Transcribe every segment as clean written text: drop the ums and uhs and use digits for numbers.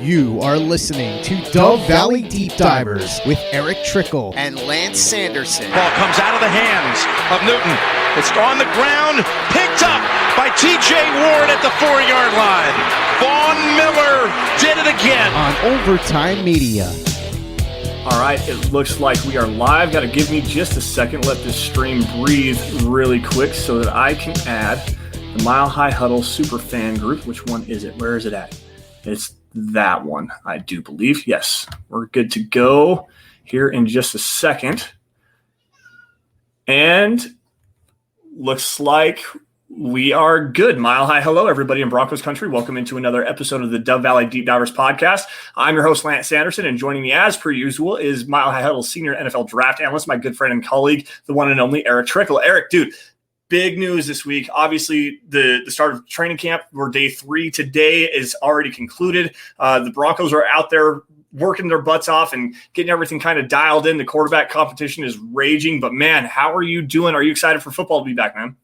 You are listening to Dove Valley Deep Divers with Erick Trickel and Lance Sanderson. Ball comes out of the hands of Newton. It's on the ground, picked up by T.J. Ward at the 4-yard line. Vaughn Miller did it again. On Overtime Media. All right, it looks like we are live. Got to give me just a second. Let this stream breathe really quick so that I can add the Mile High Huddle Super Fan Group. Which one is it? Where is it at? It's that one, I do believe. Yes, we're good to go here in just a second. And looks like we are good. Mile High hello, everybody in Broncos country. Welcome into another episode of the Dove Valley Deep Divers podcast. I'm your host, Lance Sanderson, and joining me as per usual is Mile High Huddle senior NFL draft analyst, my good friend and colleague, the one and only Erick Trickel. Erick, dude, big news this week. Obviously, the start of training camp, we're day 3 today, is already concluded. The Broncos are out there working their butts off and getting everything kind of dialed in. The quarterback competition is raging. But, man, how are you doing? Are you excited for football to be back, man?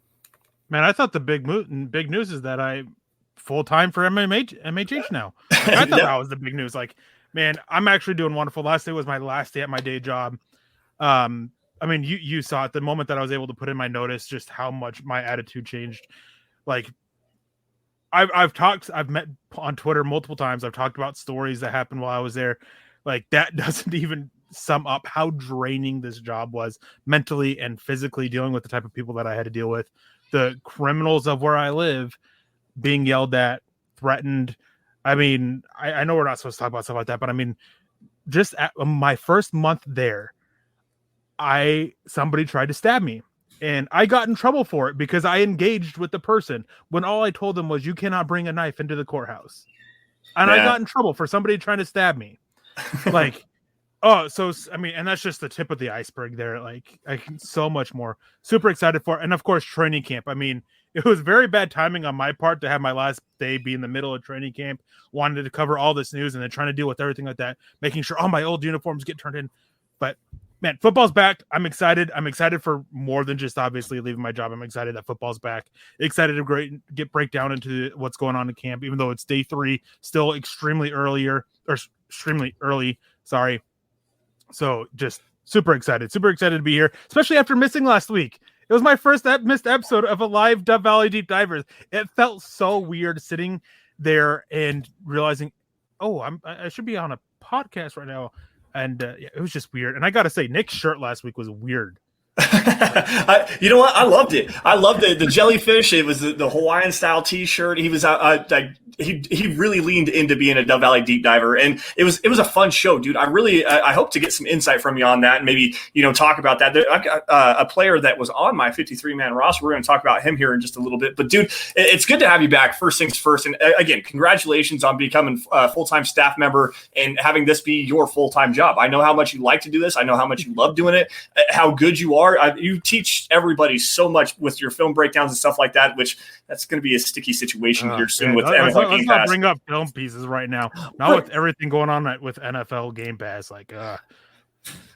Man, I thought the big news is that I'm full-time for MHH now. I thought that was the big news. Like, man, I'm actually doing wonderful. Last day was my last day at my day job. I mean, you saw at the moment that I was able to put in my notice just how much my attitude changed. Like, I've met on Twitter multiple times. I've talked about stories that happened while I was there. Like, that doesn't even sum up how draining this job was mentally and physically, dealing with the type of people that I had to deal with. The criminals of where I live being yelled at, threatened. I mean, I know we're not supposed to talk about stuff like that, but I mean, just at my first month there, somebody tried to stab me, and I got in trouble for it because I engaged with the person when all I told them was, you cannot bring a knife into the courthouse. And I got in trouble for somebody trying to stab me. Like, oh, so, I mean, and that's just the tip of the iceberg there. Like, I can so much more. Super excited for it. And of course, training camp. I mean, it was very bad timing on my part to have my last day be in the middle of training camp, wanted to cover all this news and then trying to deal with everything like that, making sure all my old uniforms get turned in. But man, football's back. I'm excited. I'm excited for more than just obviously leaving my job. I'm excited that football's back. Excited to break down into what's going on in camp, even though it's day 3, still extremely early. Sorry. So just super excited to be here, especially after missing last week. It was my first missed episode of a live Dove Valley Deep Divers. It felt so weird sitting there and realizing, oh, I should be on a podcast right now. And it was just weird. And I got to say, Nick's shirt last week was weird. You know what? I loved it. I loved the jellyfish. It was the Hawaiian style T-shirt. He was he really leaned into being a Dove Valley deep diver, and it was a fun show, dude. I hope to get some insight from you on that, and maybe talk about that. I've got a player that was on my 53-man roster. We're going to talk about him here in just a little bit. But dude, it's good to have you back. First things first, and again, congratulations on becoming a full-time staff member and having this be your full-time job. I know how much you like to do this. I know how much you love doing it. How good you are. You teach everybody so much with your film breakdowns and stuff like that, which that's going to be a sticky situation here soon with NFL Game Let's Pass. not bring up film pieces right now. Not with everything going on with NFL Game Pass. Like,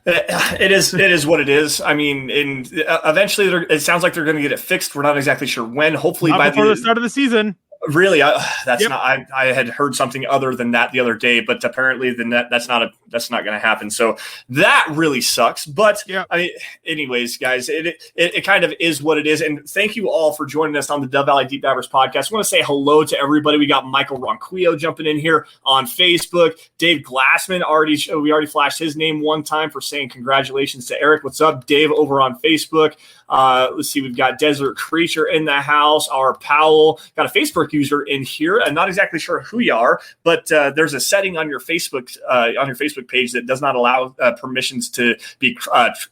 it is what it is. I mean, eventually it sounds like they're going to get it fixed. We're not exactly sure when. Hopefully not by before the start of the season. Really, that's not. I had heard something other than that the other day, but apparently that's not going to happen. So that really sucks. But yeah, I mean, anyways, guys, it kind of is what it is. And thank you all for joining us on the Dove Valley Deep Divers podcast. I want to say hello to everybody. We got Michael Ronquillo jumping in here on Facebook. Dave Glassman we already flashed his name one time for saying congratulations to Erick. What's up, Dave? Over on Facebook. Let's see, we've got Desert Creature in the house. Our Powell got a Facebook user in here. I'm not exactly sure who you are, but there's a setting on your Facebook page that does not allow permissions to be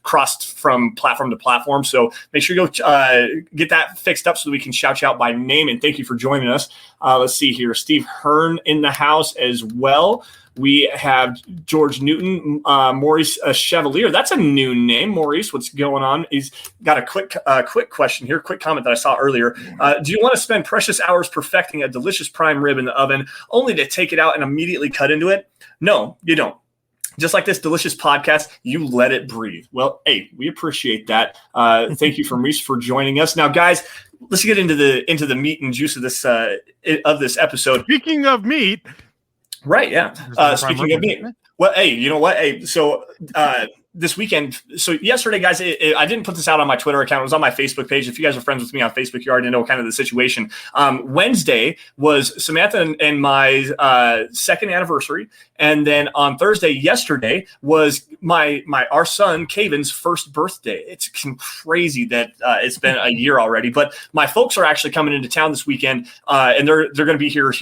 crossed from platform to platform. So make sure you go get that fixed up so that we can shout you out by name. And thank you for joining us. Let's see here, Steve Hearn in the house as well. We have George Newton, Maurice Chevalier. That's a new name. Maurice, what's going on? He's got a quick question here, quick comment that I saw earlier. Do you want to spend precious hours perfecting a delicious prime rib in the oven only to take it out and immediately cut into it? No, you don't. Just like this delicious podcast, you let it breathe. Well, hey, we appreciate that. Thank you, Maurice, for joining us. Now, guys, let's get into the meat and juice of this episode. Speaking of meat, Right. Yeah. Speaking of me, well, hey, you know what? Hey, so this weekend, so yesterday, guys, I didn't put this out on my Twitter account. It was on my Facebook page. If you guys are friends with me on Facebook, you already know kind of the situation. Wednesday was Samantha and my second anniversary. And then on Thursday, yesterday, was our son, Caven's first birthday. It's crazy that it's been a year already. But my folks are actually coming into town this weekend, and they're going to be here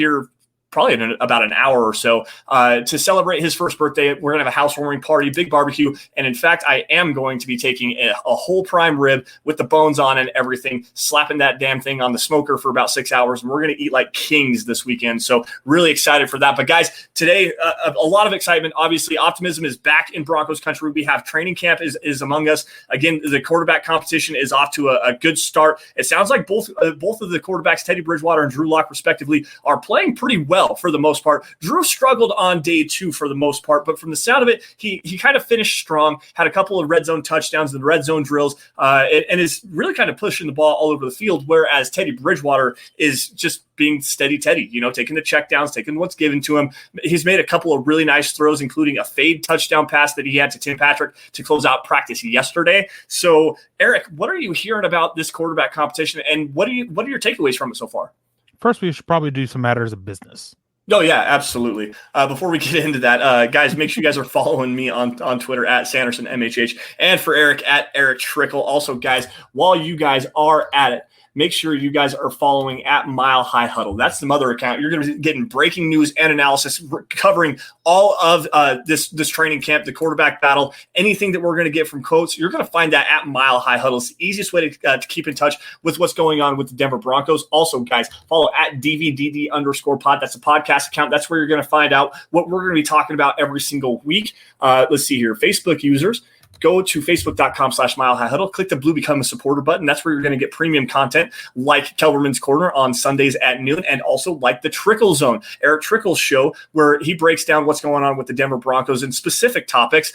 probably in about an hour or so to celebrate his first birthday. We're going to have a housewarming party, big barbecue. And in fact, I am going to be taking a whole prime rib with the bones on and everything, slapping that damn thing on the smoker for about 6 hours. And we're going to eat like kings this weekend. So really excited for that. But guys, today, a lot of excitement. Obviously, optimism is back in Broncos country. We have training camp is among us. Again, the quarterback competition is off to a good start. It sounds like both of the quarterbacks, Teddy Bridgewater and Drew Lock, respectively, are playing pretty well for the most part. Drew struggled on day 2 for the most part, but from the sound of it, he kind of finished strong, had a couple of red zone touchdowns and red zone drills, and is really kind of pushing the ball all over the field, whereas Teddy Bridgewater is just being steady Teddy, taking the checkdowns, taking what's given to him. He's made a couple of really nice throws, including a fade touchdown pass that he had to Tim Patrick to close out practice yesterday. So, Eric, what are you hearing about this quarterback competition, and what are your takeaways from it so far? First, we should probably do some matters of business. Oh, yeah, absolutely. Before we get into that, guys, make sure you guys are following me on Twitter at Sanderson MHH, and for Eric at Erick Trickel. Also, guys, while you guys are at it, make sure you guys are following at Mile High Huddle. That's the mother account. You're going to be getting breaking news and analysis covering all of this training camp, the quarterback battle, anything that we're going to get from coach. You're going to find that at Mile High Huddle. It's the easiest way to keep in touch with what's going on with the Denver Broncos. Also, guys, follow at DVDD_pod. That's a podcast account. That's where you're going to find out what we're going to be talking about every single week. Let's see here. Facebook users, go to facebook.com/Mile High Huddle. Click the blue Become a Supporter button. That's where you're going to get premium content like Kelberman's Corner on Sundays at noon, and also like the Trickel Zone, Erick Trickel's show, where he breaks down what's going on with the Denver Broncos and specific topics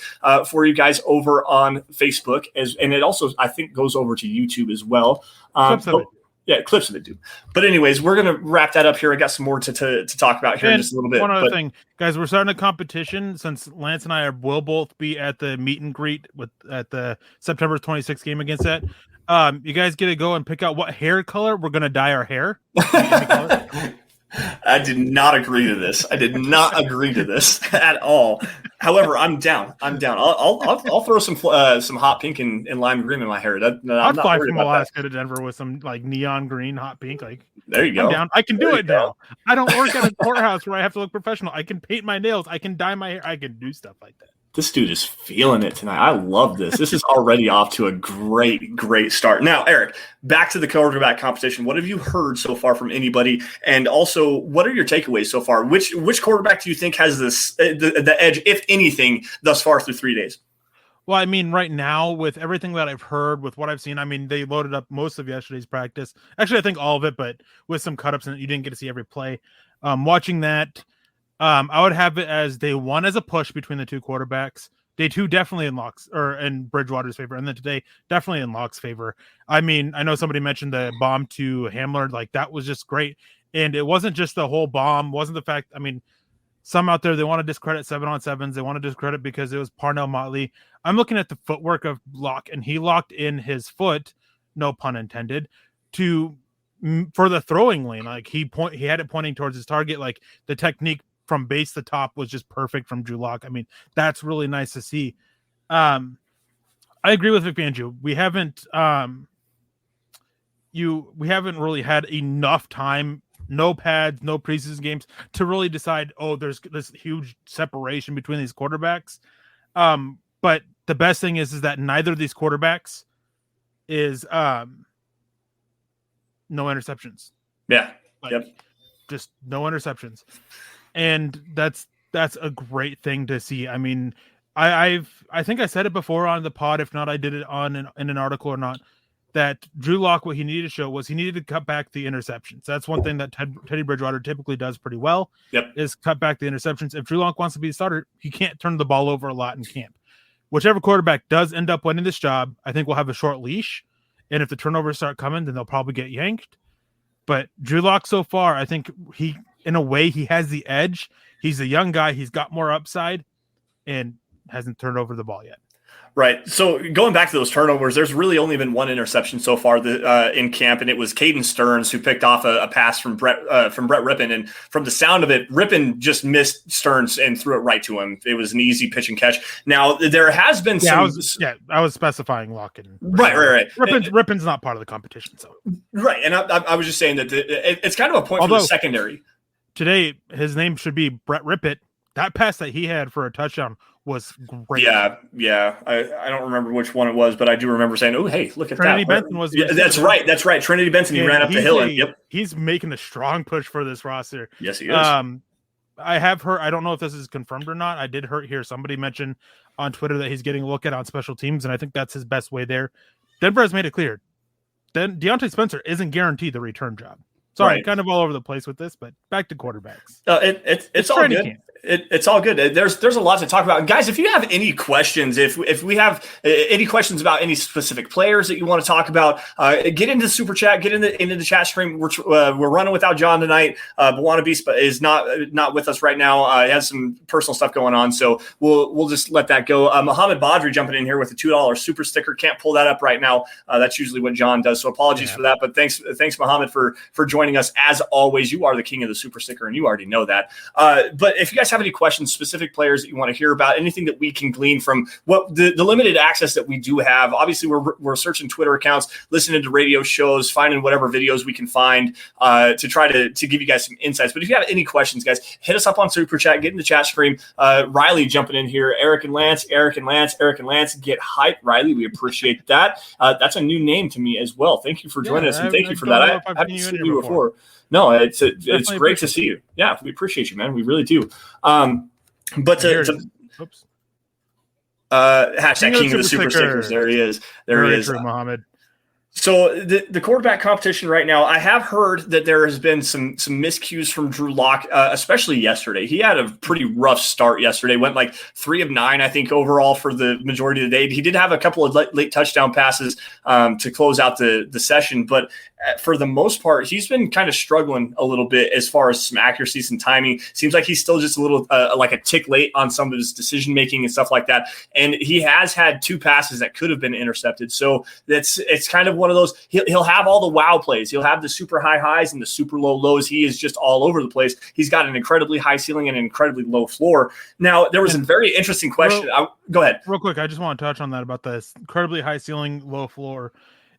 for you guys over on Facebook. And it also, I think, goes over to YouTube as well. Yeah, clips of it do. But anyways, we're going to wrap that up here. I got some more to talk about here in just a little bit. One other thing, guys, we're starting a competition since Lance and I will both be at the meet and greet at the September 26th game against that. You guys get to go and pick out what hair color we're going to dye our hair. I did not agree to this. I did not agree to this at all. However, I'm down. I'll throw some hot pink and lime green in my hair. I'd fly from Alaska to Denver with some like neon green hot pink. Like, there you go. I'm down. I can do it now. I don't work at a courthouse where I have to look professional. I can paint my nails. I can dye my hair. I can do stuff like that. This dude is feeling it tonight. I love this. This is already off to a great start. Now, Eric, back to the quarterback competition. What have you heard so far from anybody? And also, what are your takeaways so far? Which quarterback do you think has the edge, if anything, thus far through 3 days? Well, I mean, right now, with everything that I've heard, with what I've seen, I mean, they loaded up most of yesterday's practice. Actually, I think all of it, but with some cut-ups, and you didn't get to see every play. Watching that, I would have it as day 1 as a push between the two quarterbacks. Day 2 definitely in Bridgewater's favor, and then today definitely in Lock's favor. I mean, I know somebody mentioned the bomb to Hamler, like that was just great, and it wasn't just the whole bomb. Wasn't the fact? I mean, some out there they want to discredit 7-on-7s. They want to discredit because it was Parnell Motley. I'm looking at the footwork of Lock, and he locked in his foot, no pun intended, for the throwing lane. Like he had it pointing towards his target. Like the technique from base to top was just perfect from Drew Lock. I mean, that's really nice to see. I agree with Vic Fangio. We haven't really had enough time, no pads, no preseason games to really decide, there's this huge separation between these quarterbacks. But the best thing is that neither of these quarterbacks is no interceptions. Yeah. Just no interceptions. And that's a great thing to see. I mean, I think I said it before on the pod. If not, I did it in an article or not. That Drew Lock, what he needed to show was he needed to cut back the interceptions. That's one thing that Teddy Bridgewater typically does pretty well. Yep. Is cut back the interceptions. If Drew Lock wants to be a starter, he can't turn the ball over a lot in camp. Whichever quarterback does end up winning this job, I think we'll have a short leash. And if the turnovers start coming, then they'll probably get yanked. But Drew Lock so far, I think in a way, he has the edge He's a young guy. He's got more upside and hasn't turned over the ball yet. Right. So going back to those turnovers, there's really only been one interception so far in camp, and it was Caden Stearns who picked off a pass from Brett Rippon. And from the sound of it, Rippon just missed Stearns and threw it right to him. It was an easy pitch and catch. Now there has been some. I was specifying Locken. Right. Rippon's not part of the competition, so right. And I was just saying that it's kind of a point for the secondary. Today, his name should be Brett Rippon. That pass that he had for a touchdown was great. Yeah. I don't remember which one it was, but I do remember saying, "Oh, hey, look at Trinity that." Benson was. Yeah, that's right. Trinity Benson. He ran up the hill, and he's making a strong push for this roster. Yes, he is. I have heard. I don't know if this is confirmed or not. I did hear somebody mention on Twitter that he's getting a look at on special teams, and I think that's his best way there. Denver has made it clear. Then Deontay Spencer isn't guaranteed the return job. Sorry, kind of all over the place with this, but back to quarterbacks. It's all good. It's all good. There's a lot to talk about, guys. If you have any questions, if we have any questions about any specific players that you want to talk about, get into the super chat, get into the chat stream. We're running without John tonight. Buwana Beast is not with us right now. He has some personal stuff going on, so we'll just let that go. Muhammad Badri jumping in here with a $2 super sticker. Can't pull that up right now. That's usually what John does, so apologies for that. But thanks Muhammad for joining us as always. You are the king of the super sticker, and you already know that. But if you guys have any questions, specific players that you want to hear about, anything that we can glean from what the limited access that we do have, obviously we're searching Twitter accounts, listening to radio shows, finding whatever videos we can find to try to give you guys some insights. But if you have any questions, guys, hit us up on super chat, get in the chat stream. Riley jumping in here, Erick and Lance, get hyped. Riley, we appreciate that. That's a new name to me as well. Thank you for joining us, and thank you for that. I haven't seen you before. No, it's great to see you. Yeah, we appreciate you, man. We really do. But hashtag king of the super stickers. There he is. There he is. Muhammad. So the quarterback competition right now, I have heard that there has been some miscues from Drew Lock, especially yesterday. He had a pretty rough start yesterday. Went like 3 of 9, I think, overall for the majority of the day. He did have a couple of late touchdown passes to close out the session, but for the most part, he's been kind of struggling a little bit as far as some accuracy, some timing. Seems like he's still just a little like a tick late on some of his decision making and stuff like that. And he has had 2 passes that could have been intercepted. So it's kind of one of those. He'll have all the wow plays. He'll have the super high highs and the super low lows. He is just all over the place. He's got an incredibly high ceiling and an incredibly low floor. Now, there was a very interesting question. Go ahead. Real quick, I just want to touch on that about this incredibly high ceiling, low floor.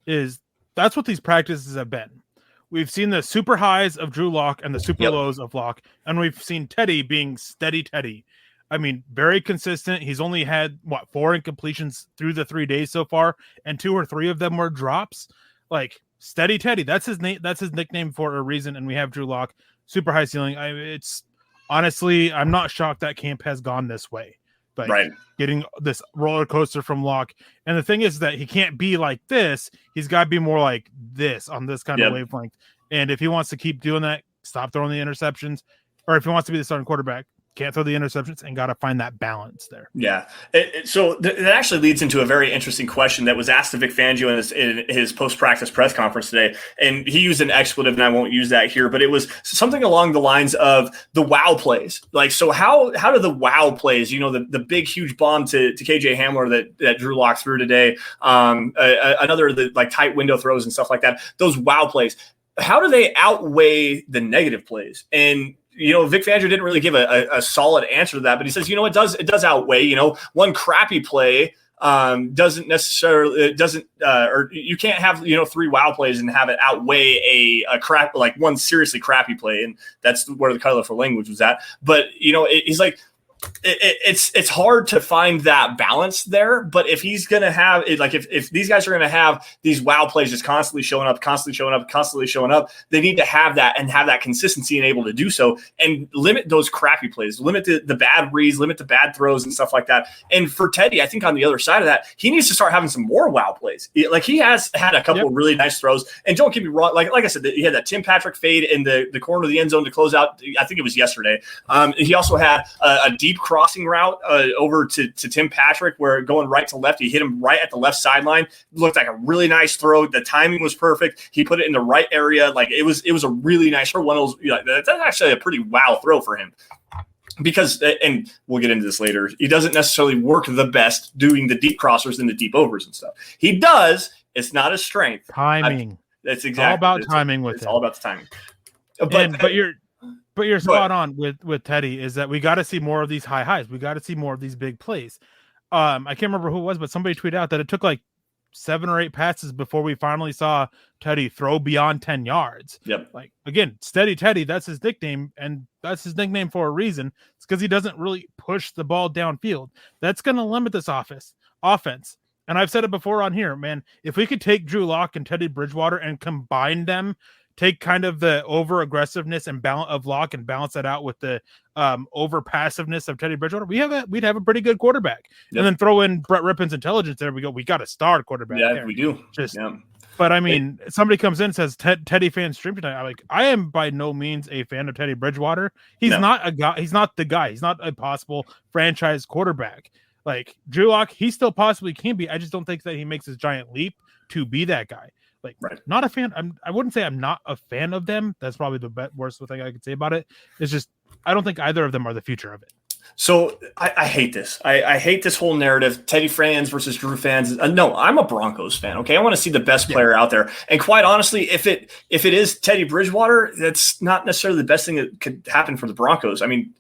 That's what these practices have been. We've seen the super highs of Drew Lock and the super lows of Lock, and we've seen Teddy being steady Teddy. I mean, very consistent. He's only had 4 incompletions through the 3 days so far, and 2 or 3 of them were drops. Like steady Teddy. That's his name. That's his nickname for a reason. And we have Drew Lock, super high ceiling. It's honestly, I'm not shocked that camp has gone this way. Like getting this roller coaster from Lock. And the thing is that he can't be like this. He's got to be more like this on this kind of wavelength. And if he wants to keep doing that, stop throwing the interceptions. Or if he wants to be the starting quarterback, can't throw the interceptions and got to find that balance there. Yeah. So that actually leads into a very interesting question that was asked to Vic Fangio in his post-practice press conference today. And he used an expletive, and I won't use that here, but it was something along the lines of the wow plays. Like, so how do the wow plays, the big, huge bomb to KJ Hamler that Drew Lock threw today, another the like tight window throws and stuff like that, those wow plays, how do they outweigh the negative plays? And Vic Fangio didn't really give a solid answer to that, but he says, it does outweigh, one crappy play doesn't necessarily, or you can't have, 3 wow plays and have it outweigh a crap, like one seriously crappy play. And that's where the colorful language was at. But, he's like, it's hard to find that balance there, but if he's going to have it, like if these guys are going to have these wow plays just constantly showing up, they need to have that and have that consistency and able to do so and limit those crappy plays, limit the bad reads, limit the bad throws and stuff like that. And for Teddy, I think on the other side of that, he needs to start having some more wow plays. Like he has had a couple of really nice throws, and don't get me wrong, like I said, he had that Tim Patrick fade in the corner of the end zone to close out. I think it was yesterday. He also had a deep crossing route over to Tim Patrick, where going right to left, he hit him right at the left sideline. Looked like a really nice throw. The timing was perfect. He put it in the right area. Like it was a really nice throw. One of those, that's actually a pretty wow throw for him. because, and we'll get into this later, he doesn't necessarily work the best doing the deep crossers and the deep overs and stuff. He does. It's not his strength. Timing. That's exactly all about timing with it's him. all about the timing. But you're spot on with Teddy, is that we got to see more of these high highs. We got to see more of these big plays. I can't remember who it was, but somebody tweeted out that it took like 7 or 8 passes before we finally saw Teddy throw beyond 10 yards. Yep. Like, again, Steady Teddy, that's his nickname, and that's his nickname for a reason. It's because he doesn't really push the ball downfield. That's going to limit this offense. And I've said it before on here, man, if we could take Drew Lock and Teddy Bridgewater and combine them, take kind of the over aggressiveness and balance of Lock and balance that out with the over passiveness of Teddy Bridgewater, we'd have a pretty good quarterback. Yep. And then throw in Brett Rippon's intelligence. There we go. We got a star quarterback. Yeah, there. we do. But I mean, somebody comes in and says Teddy fan stream tonight. I am by no means a fan of Teddy Bridgewater. He's not a guy. He's not the guy. He's not a possible franchise quarterback. Like Drew Lock, he still possibly can be. I just don't think that he makes his giant leap to be that guy. Like, not a fan. I wouldn't say I'm not a fan of them. That's probably the worst thing I could say about it. It's just I don't think either of them are the future of it. So I hate this. I hate this whole narrative. Teddy fans versus Drew fans. No, I'm a Broncos fan. Okay, I want to see the best player out there. And quite honestly, if it is Teddy Bridgewater, that's not necessarily the best thing that could happen for the Broncos. I mean,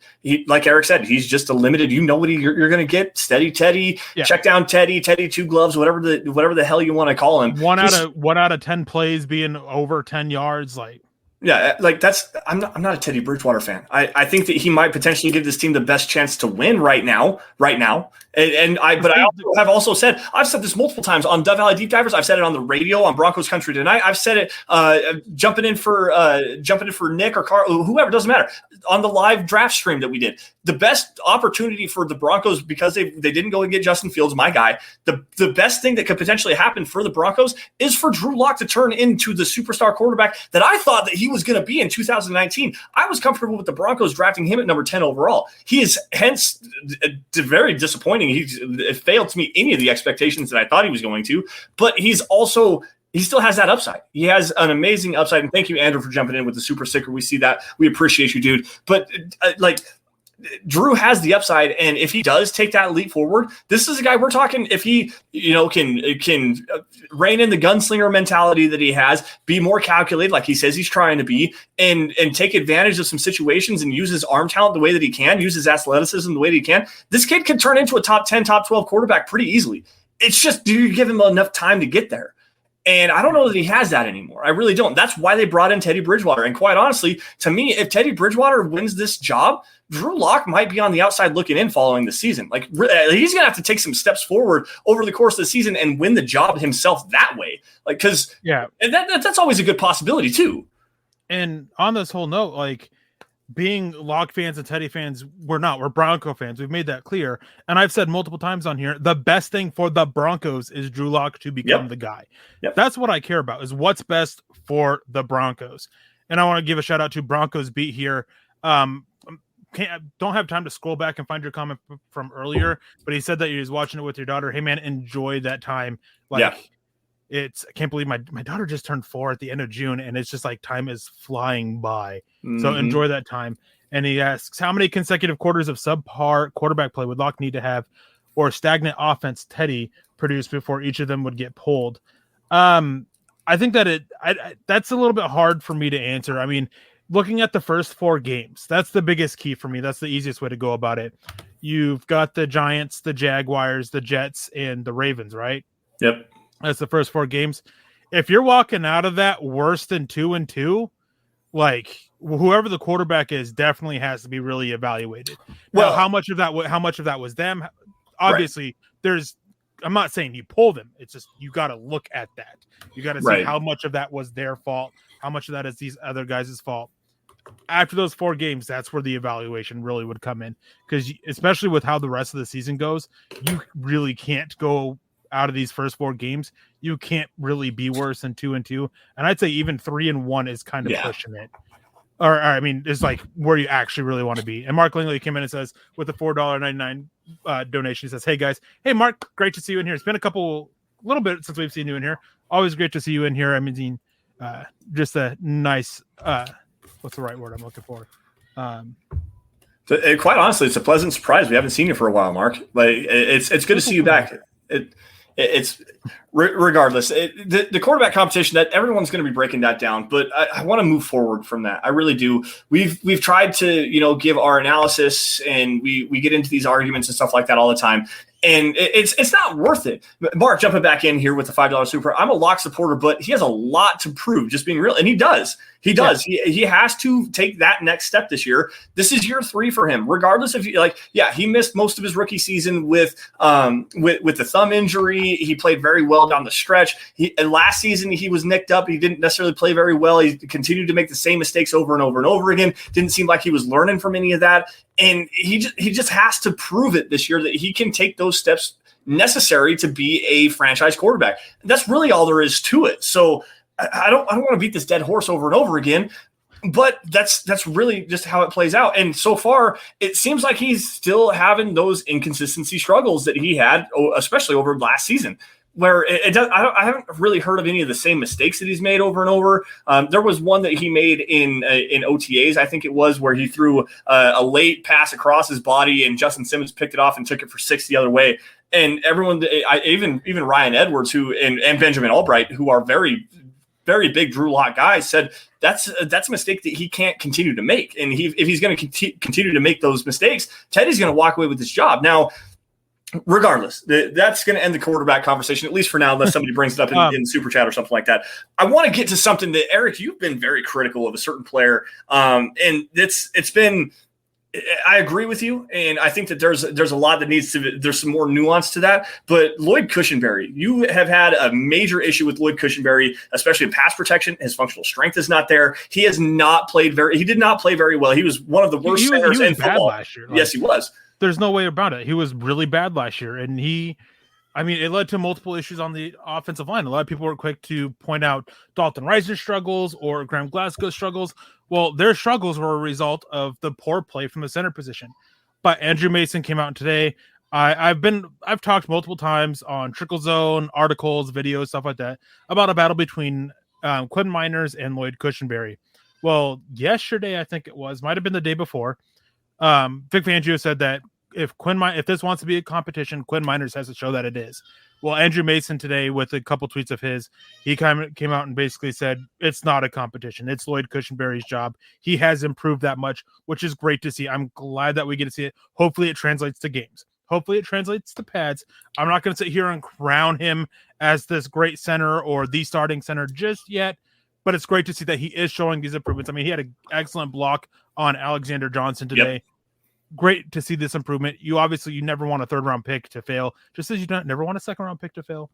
like Eric said, he's just a limited. You know what you're going to get. Steady Teddy, check down Teddy, Teddy 2 gloves, whatever the hell you want to call him. One out of 10 plays being over 10 yards, like. Yeah, like I'm not a Teddy Bridgewater fan. I think that he might potentially give this team the best chance to win right now. I've also said, I've said this multiple times on Dove Valley Deep Divers. I've said it on the radio on Broncos Country Tonight. I've said it jumping in for Nick or Carl, whoever, doesn't matter, on the live draft stream that we did. The best opportunity for the Broncos, because they didn't go and get Justin Fields, my guy, the best thing that could potentially happen for the Broncos is for Drew Lock to turn into the superstar quarterback that I thought that he was going to be in 2019. I was comfortable with the Broncos drafting him at number 10 overall. He is hence very disappointing. It failed to meet any of the expectations that I thought he was going to, but he still has that upside. He has an amazing upside. And thank you, Andrew, for jumping in with the super sticker. We see that. We appreciate you, dude. But Drew has the upside, and if he does take that leap forward, this is a guy we're talking. If he, can rein in the gunslinger mentality that he has, be more calculated, like he says he's trying to be, and take advantage of some situations and use his arm talent the way that he can, use his athleticism the way that he can. This kid could turn into a top 10, top 12 quarterback pretty easily. It's just, do you give him enough time to get there? And I don't know that he has that anymore. I really don't. That's why they brought in Teddy Bridgewater. And quite honestly, to me, if Teddy Bridgewater wins this job, Drew Lock might be on the outside looking in following the season. Like, he's going to have to take some steps forward over the course of the season and win the job himself that way. Like, because that's always a good possibility too. And on this whole note, like, being Lock fans and Teddy fans, we're Bronco fans. We've made that clear. And I've said multiple times on here, the best thing for the Broncos is Drew Lock to become the guy. Yep. That's what I care about, is what's best for the Broncos. And I want to give a shout out to Broncos Beat here. Don't have time to scroll back and find your comment from earlier, but he said that he was watching it with your daughter. Hey man, enjoy that time. I can't believe my daughter just turned 4 at the end of June, and it's just like time is flying by. Mm-hmm. So enjoy that time. And he asks, how many consecutive quarters of subpar quarterback play would Lock need to have, or stagnant offense Teddy produced before each of them would get pulled? I think that that's a little bit hard for me to answer. I mean, looking at the first 4 games, that's the biggest key for me. That's the easiest way to go about it. You've got the Giants, the Jaguars, the Jets, and the Ravens, right? Yep. That's the first 4 games. If you're walking out of that worse than 2-2, like, whoever the quarterback is definitely has to be really evaluated. Well, how much of that was them? Obviously, I'm not saying you pull them. It's just, you got to look at that. You got to see how much of that was their fault, how much of that is these other guys' fault. After those 4 games, that's where the evaluation really would come in, because especially with how the rest of the season goes, you really can't go out of these first 4 games. You can't really be worse than 2-2, and I'd say even 3-1 is kind of pushing it. Or I mean, it's like where you actually really want to be. And Mark Langley came in and says, with a $4.99 donation, he says, "Hey guys, hey Mark, great to see you in here. It's been a little bit since we've seen you in here. Always great to see you in here. I mean, just a nice, what's the right word I'm looking for? Quite honestly, it's a pleasant surprise. We haven't seen you for a while, Mark. Like it's good to see you back. It's regardless the quarterback competition that everyone's going to be breaking that down, but I want to move forward from that. I really do. We've tried to give our analysis, and we get into these arguments and stuff like that all the time. And it's not worth it. Mark, jumping back in here with the $5 super. I'm a lock supporter, but he has a lot to prove, just being real. And he does. He does. Yeah. He has to take that next step this year. This is year 3 for him, regardless of he missed most of his rookie season with the thumb injury. He played very well down the stretch. Last season he was nicked up. He didn't necessarily play very well. He continued to make the same mistakes over and over and over again. Didn't seem like he was learning from any of that. And he just has to prove it this year that he can take those steps necessary to be a franchise quarterback. That's really all there is to it. So I don't want to beat this dead horse over and over again, but that's really just how it plays out. And so far, it seems like he's still having those inconsistency struggles that he had, especially over last season, where I haven't really heard of any of the same mistakes that he's made over and over. There was one that he made in OTAs, I think it was, where he threw a late pass across his body, and Justin Simmons picked it off and took it for 6 the other way. And everyone, even Ryan Edwards, and Benjamin Albright, who are very, very big Drew Lock guys, said that's a mistake that he can't continue to make. And if he's going to continue to make those mistakes, Teddy's going to walk away with his job. Now, regardless, that's going to end the quarterback conversation, at least for now, unless somebody brings it up in Super Chat or something like that. I want to get to something that, Eric, you've been very critical of a certain player. And it's been – I agree with you, and I think that there's a lot that there's some more nuance to that. But Lloyd Cushenberry, you have had a major issue with Lloyd Cushenberry, especially in pass protection. His functional strength is not there. He did not play very well. He was one of the worst centers in football last year. Yes, he was. There's no way about it. He was really bad last year, and it led to multiple issues on the offensive line. A lot of people were quick to point out Dalton Reisner's struggles or Graham Glasgow's struggles. Well, their struggles were a result of the poor play from the center position. But Andrew Mason came out today. I've talked multiple times on Trickel Zone, articles, videos, stuff like that, about a battle between Quinn Miners and Lloyd Cushenberry. Well, yesterday, I think it might have been the day before, Vic Fangio said that if this wants to be a competition, Quinn Miners has to show that it is. Well, Andrew Mason today, with a couple tweets of his, he came out and basically said it's not a competition. It's Lloyd Cushenberry's job. He has improved that much, which is great to see. I'm glad that we get to see it. Hopefully it translates to games. Hopefully it translates to pads. I'm not going to sit here and crown him as this great center or the starting center just yet, but it's great to see that he is showing these improvements. I mean, he had an excellent block on Alexander Johnson today. Yep. Great to see this improvement. You never want a 3rd-round pick to fail, just as you never want a 2nd-round pick to fail.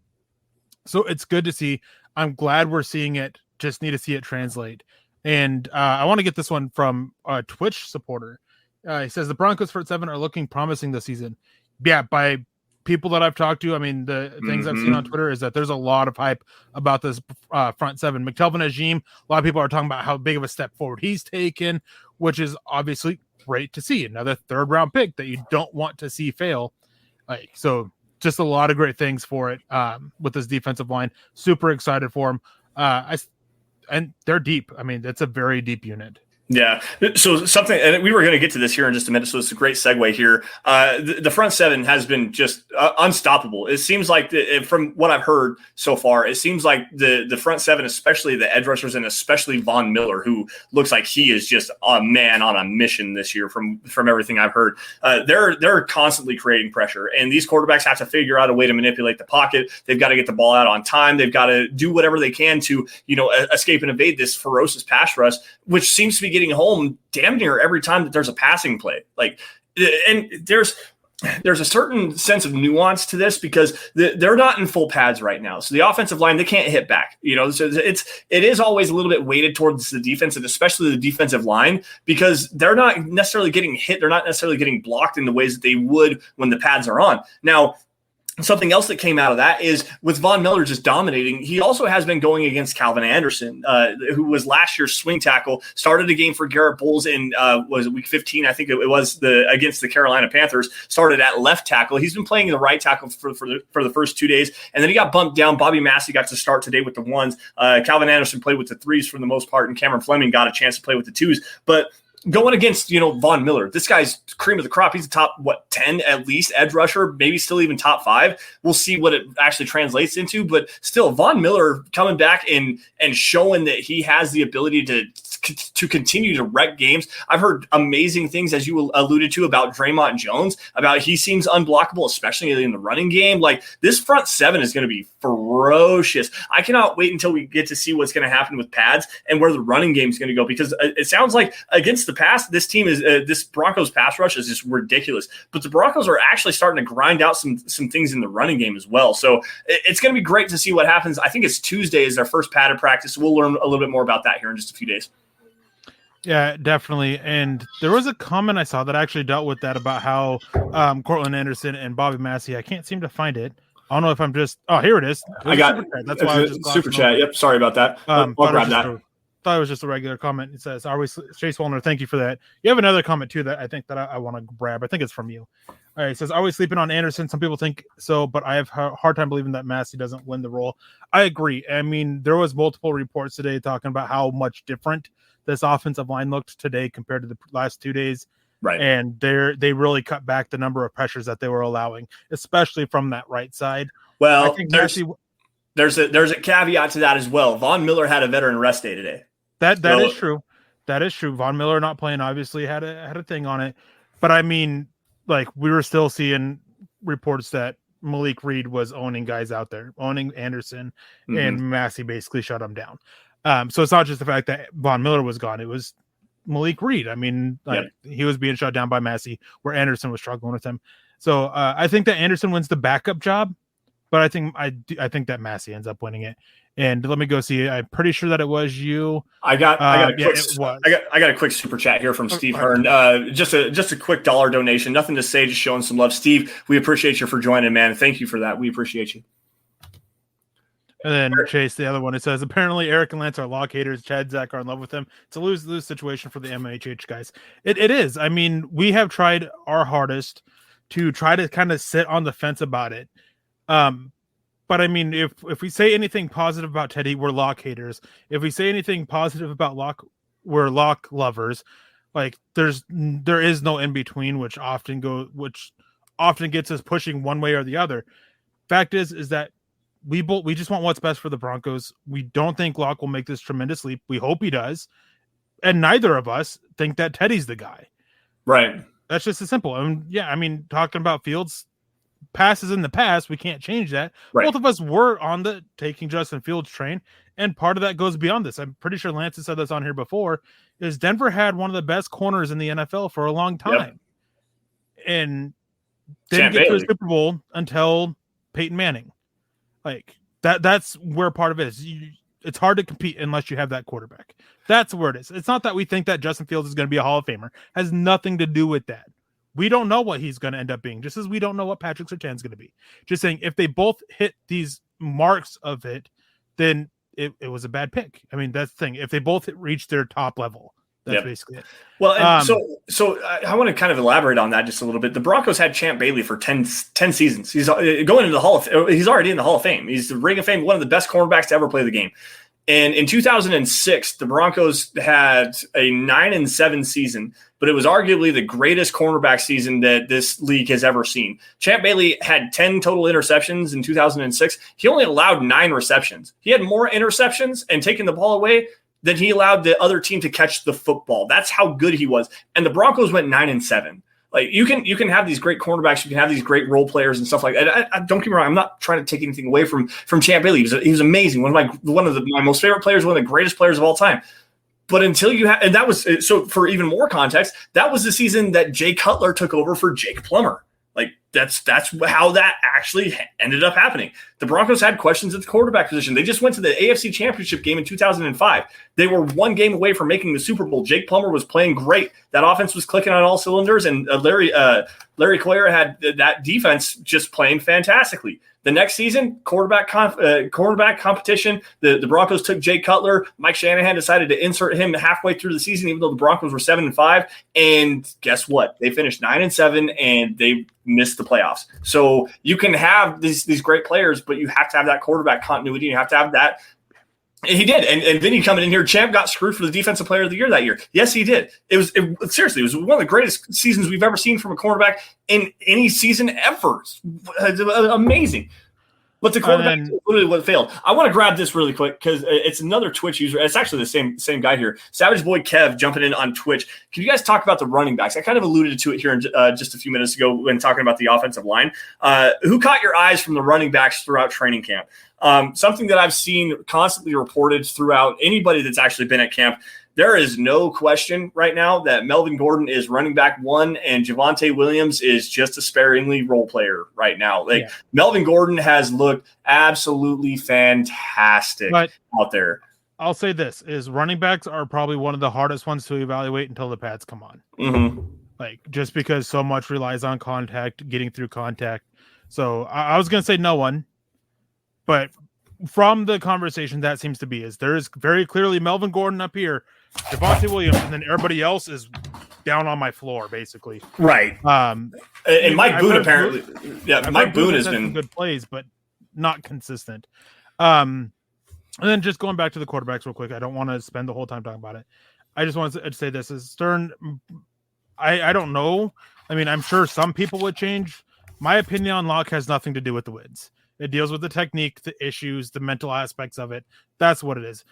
So it's good to see. I'm glad we're seeing it. Just need to see it translate. And I want to get this one from a Twitch supporter. He says the Broncos front 7 are looking promising this season. Yeah, by people that I've talked to, I mean, the things I've seen on Twitter is that there's a lot of hype about this front 7. McTelvin Ajim, a lot of people are talking about how big of a step forward he's taken, which is obviously great to see. Another 3rd-round pick that you don't want to see fail. So just a lot of great things for it with this defensive line. Super excited for him. And they're deep. I mean, it's a very deep unit. Yeah. So something, and we were going to get to this here in just a minute, so it's a great segue here. The front 7 has been just unstoppable. It seems like, from what I've heard so far, it seems like the front 7, especially the edge rushers, and especially Von Miller, who looks like he is just a man on a mission this year from everything I've heard. They're constantly creating pressure, and these quarterbacks have to figure out a way to manipulate the pocket. They've got to get the ball out on time. They've got to do whatever they can to, escape and evade this ferocious pass rush, which seems to be getting home damn near every time that there's a passing play. And there's a certain sense of nuance to this because they're not in full pads right now. So the offensive line, they can't hit back, so it is always a little bit weighted towards the defense, and especially the defensive line, because they're not necessarily getting hit. They're not necessarily getting blocked in the ways that they would when the pads are on. Now, something else that came out of that is with Von Miller just dominating, he also has been going against Calvin Anderson, who was last year's swing tackle, started a game for Garrett Bowles in was it week 15? I think it was against the Carolina Panthers, started at left tackle. He's been playing the right tackle for the first 2 days, and then he got bumped down. Bobby Massey got to start today with the 1s. Calvin Anderson played with the 3s for the most part, and Cameron Fleming got a chance to play with the 2s. But going against, Von Miller. This guy's cream of the crop. He's a top, 10 at least edge rusher, maybe still even top 5. We'll see what it actually translates into. But still, Von Miller coming back and showing that he has the ability to continue to wreck games. I've heard amazing things, as you alluded to, about Draymond Jones, about he seems unblockable, especially in the running game. Like, this front 7 is going to be ferocious. I cannot wait until we get to see what's going to happen with pads and where the running game is going to go, because it sounds like against the pass, this team is this Broncos pass rush is just ridiculous. But the Broncos are actually starting to grind out some things in the running game as well. So it's going to be great to see what happens. I think it's Tuesday is their first padded practice. So we'll learn a little bit more about that here in just a few days. Yeah, definitely. And there was a comment I saw that actually dealt with that, about how Cortland Anderson and Bobby Massey, I can't seem to find it. I don't know if I'm just – here it is. I got it. That's why I was just super chat. Yep, sorry about that. I'll grab that. Thought it was just a regular comment. It says, Chase Wallner, thank you for that. You have another comment too that I think that I want to grab. I think it's from you. All right, it says, are we sleeping on Anderson? Some people think so, but I have a hard time believing that Massey doesn't win the role. I agree. I mean, there was multiple reports today talking about how much different this offensive line looked today compared to the last 2 days. Right. And they really cut back the number of pressures that they were allowing, especially from that right side. Well, I think there's a caveat to that as well. Von Miller had a veteran rest day today. That is true. That is true. Von Miller not playing obviously had a thing on it. But I mean, like, we were still seeing reports that Malik Reed was owning guys out there, owning Anderson, and Massey basically shut him down. So it's not just the fact that Von Miller was gone. It was Malik Reed. I mean, he was being shut down by Massey, where Anderson was struggling with him. So I think that Anderson wins the backup job, but I think that Massey ends up winning it. And let me go see. I'm pretty sure that it was you. I got a quick super chat here from Steve Hearn. Just a quick $1 donation. Nothing to say, just showing some love. Steve, we appreciate you for joining, man. Thank you for that. We appreciate you. And then Chase, the other one, it says, apparently Erick and Lance are lock haters. Chad, Zach are in love with him. It's a lose-lose situation for the MHH guys. It is. I mean, we have tried our hardest to try to kind of sit on the fence about it. But I mean, if we say anything positive about Teddy, we're lock haters. If we say anything positive about Lock, we're lock lovers. Like, there is no in between, which often gets us pushing one way or the other. Fact is that we just want what's best for the Broncos. We don't think Lock will make this tremendous leap. We hope he does, and neither of us think that Teddy's the guy. Right. That's just as simple. And yeah, I mean, talking about Fields. Passes in the past, we can't change that. Right. Both of us were on the taking Justin Fields train, and part of that goes beyond this. I'm pretty sure Lance has said this on here before, is Denver had one of the best corners in the NFL for a long time. Yep. And didn't get to a Super Bowl until Peyton Manning. Like, that's where part of it is. It's hard to compete unless you have that quarterback. That's where it is. It's not that we think that Justin Fields is going to be a Hall of Famer. It has nothing to do with that. We don't know what he's going to end up being, just as we don't know what Patrick Surtain's going to be. Just saying, if they both hit these marks of it, then it was a bad pick. I mean, that's the thing. If they both reach their top level, that's basically it. Well, and so I want to kind of elaborate on that just a little bit. The Broncos had Champ Bailey for 10 seasons. He's going into the Hall of. He's already in the Hall of Fame. He's the Ring of Fame, one of the best cornerbacks to ever play the game. And in 2006, the Broncos had a 9-7 season, but it was arguably the greatest cornerback season that this league has ever seen. Champ Bailey had 10 total interceptions in 2006. He only allowed 9 receptions. He had more interceptions and taking the ball away than he allowed the other team to catch the football. That's how good he was. And the Broncos went 9-7. Like, you can have these great cornerbacks, you can have these great role players and stuff like that. I don't get me wrong, I'm not trying to take anything away from Champ Bailey. He was amazing, one of my most favorite players, one of the greatest players of all time. But until you have, and that was so. For even more context, that was the season that Jay Cutler took over for Jake Plummer. Like, that's how that actually ended up happening. The Broncos had questions at the quarterback position. They just went to the AFC Championship game in 2005. They were one game away from making the Super Bowl. Jake Plummer was playing great. That offense was clicking on all cylinders, and Larry Coyer had that defense just playing fantastically. The next season, quarterback competition, the Broncos took Jay Cutler. Mike Shanahan decided to insert him halfway through the season, even though the Broncos were 7-5. And guess what? They finished 9-7, and they missed the playoffs. So you can have these great players, but you have to have that quarterback continuity. You have to have that He did, and Vinny coming in here, Champ got screwed for the Defensive Player of the Year that year. Yes, he did. Seriously, it was one of the greatest seasons we've ever seen from a cornerback in any season ever. Amazing. But the quarterback literally what failed. I want to grab this really quick because it's another Twitch user. It's actually the same guy here. Savage Boy Kev jumping in on Twitch. Can you guys talk about the running backs? I kind of alluded to it here in, just a few minutes ago when talking about the offensive line. Who caught your eyes from the running backs throughout training camp? Something that I've seen constantly reported throughout anybody that's actually been at camp. There is no question right now that Melvin Gordon is running back one and Javonte Williams is just a sparingly role player right now. Melvin Gordon has looked absolutely fantastic out there. I'll say this is running backs are probably one of the hardest ones to evaluate until the pads come on. Mm-hmm. Just because so much relies on contact, getting through contact. So I was going to say no one, but from the conversation that seems to be is there is very clearly Melvin Gordon up here, Javonte Williams, and then everybody else is down on my floor, basically. Right. And Mike Boone apparently, Mike Boone has been good plays, but not consistent. And then just going back to the quarterbacks real quick, I don't want to spend the whole time talking about it. I just want to say this is Stern. I don't know. I mean, I'm sure some people would change. My opinion on Locke has nothing to do with the wins. It deals with the technique, the issues, the mental aspects of it. That's what it is.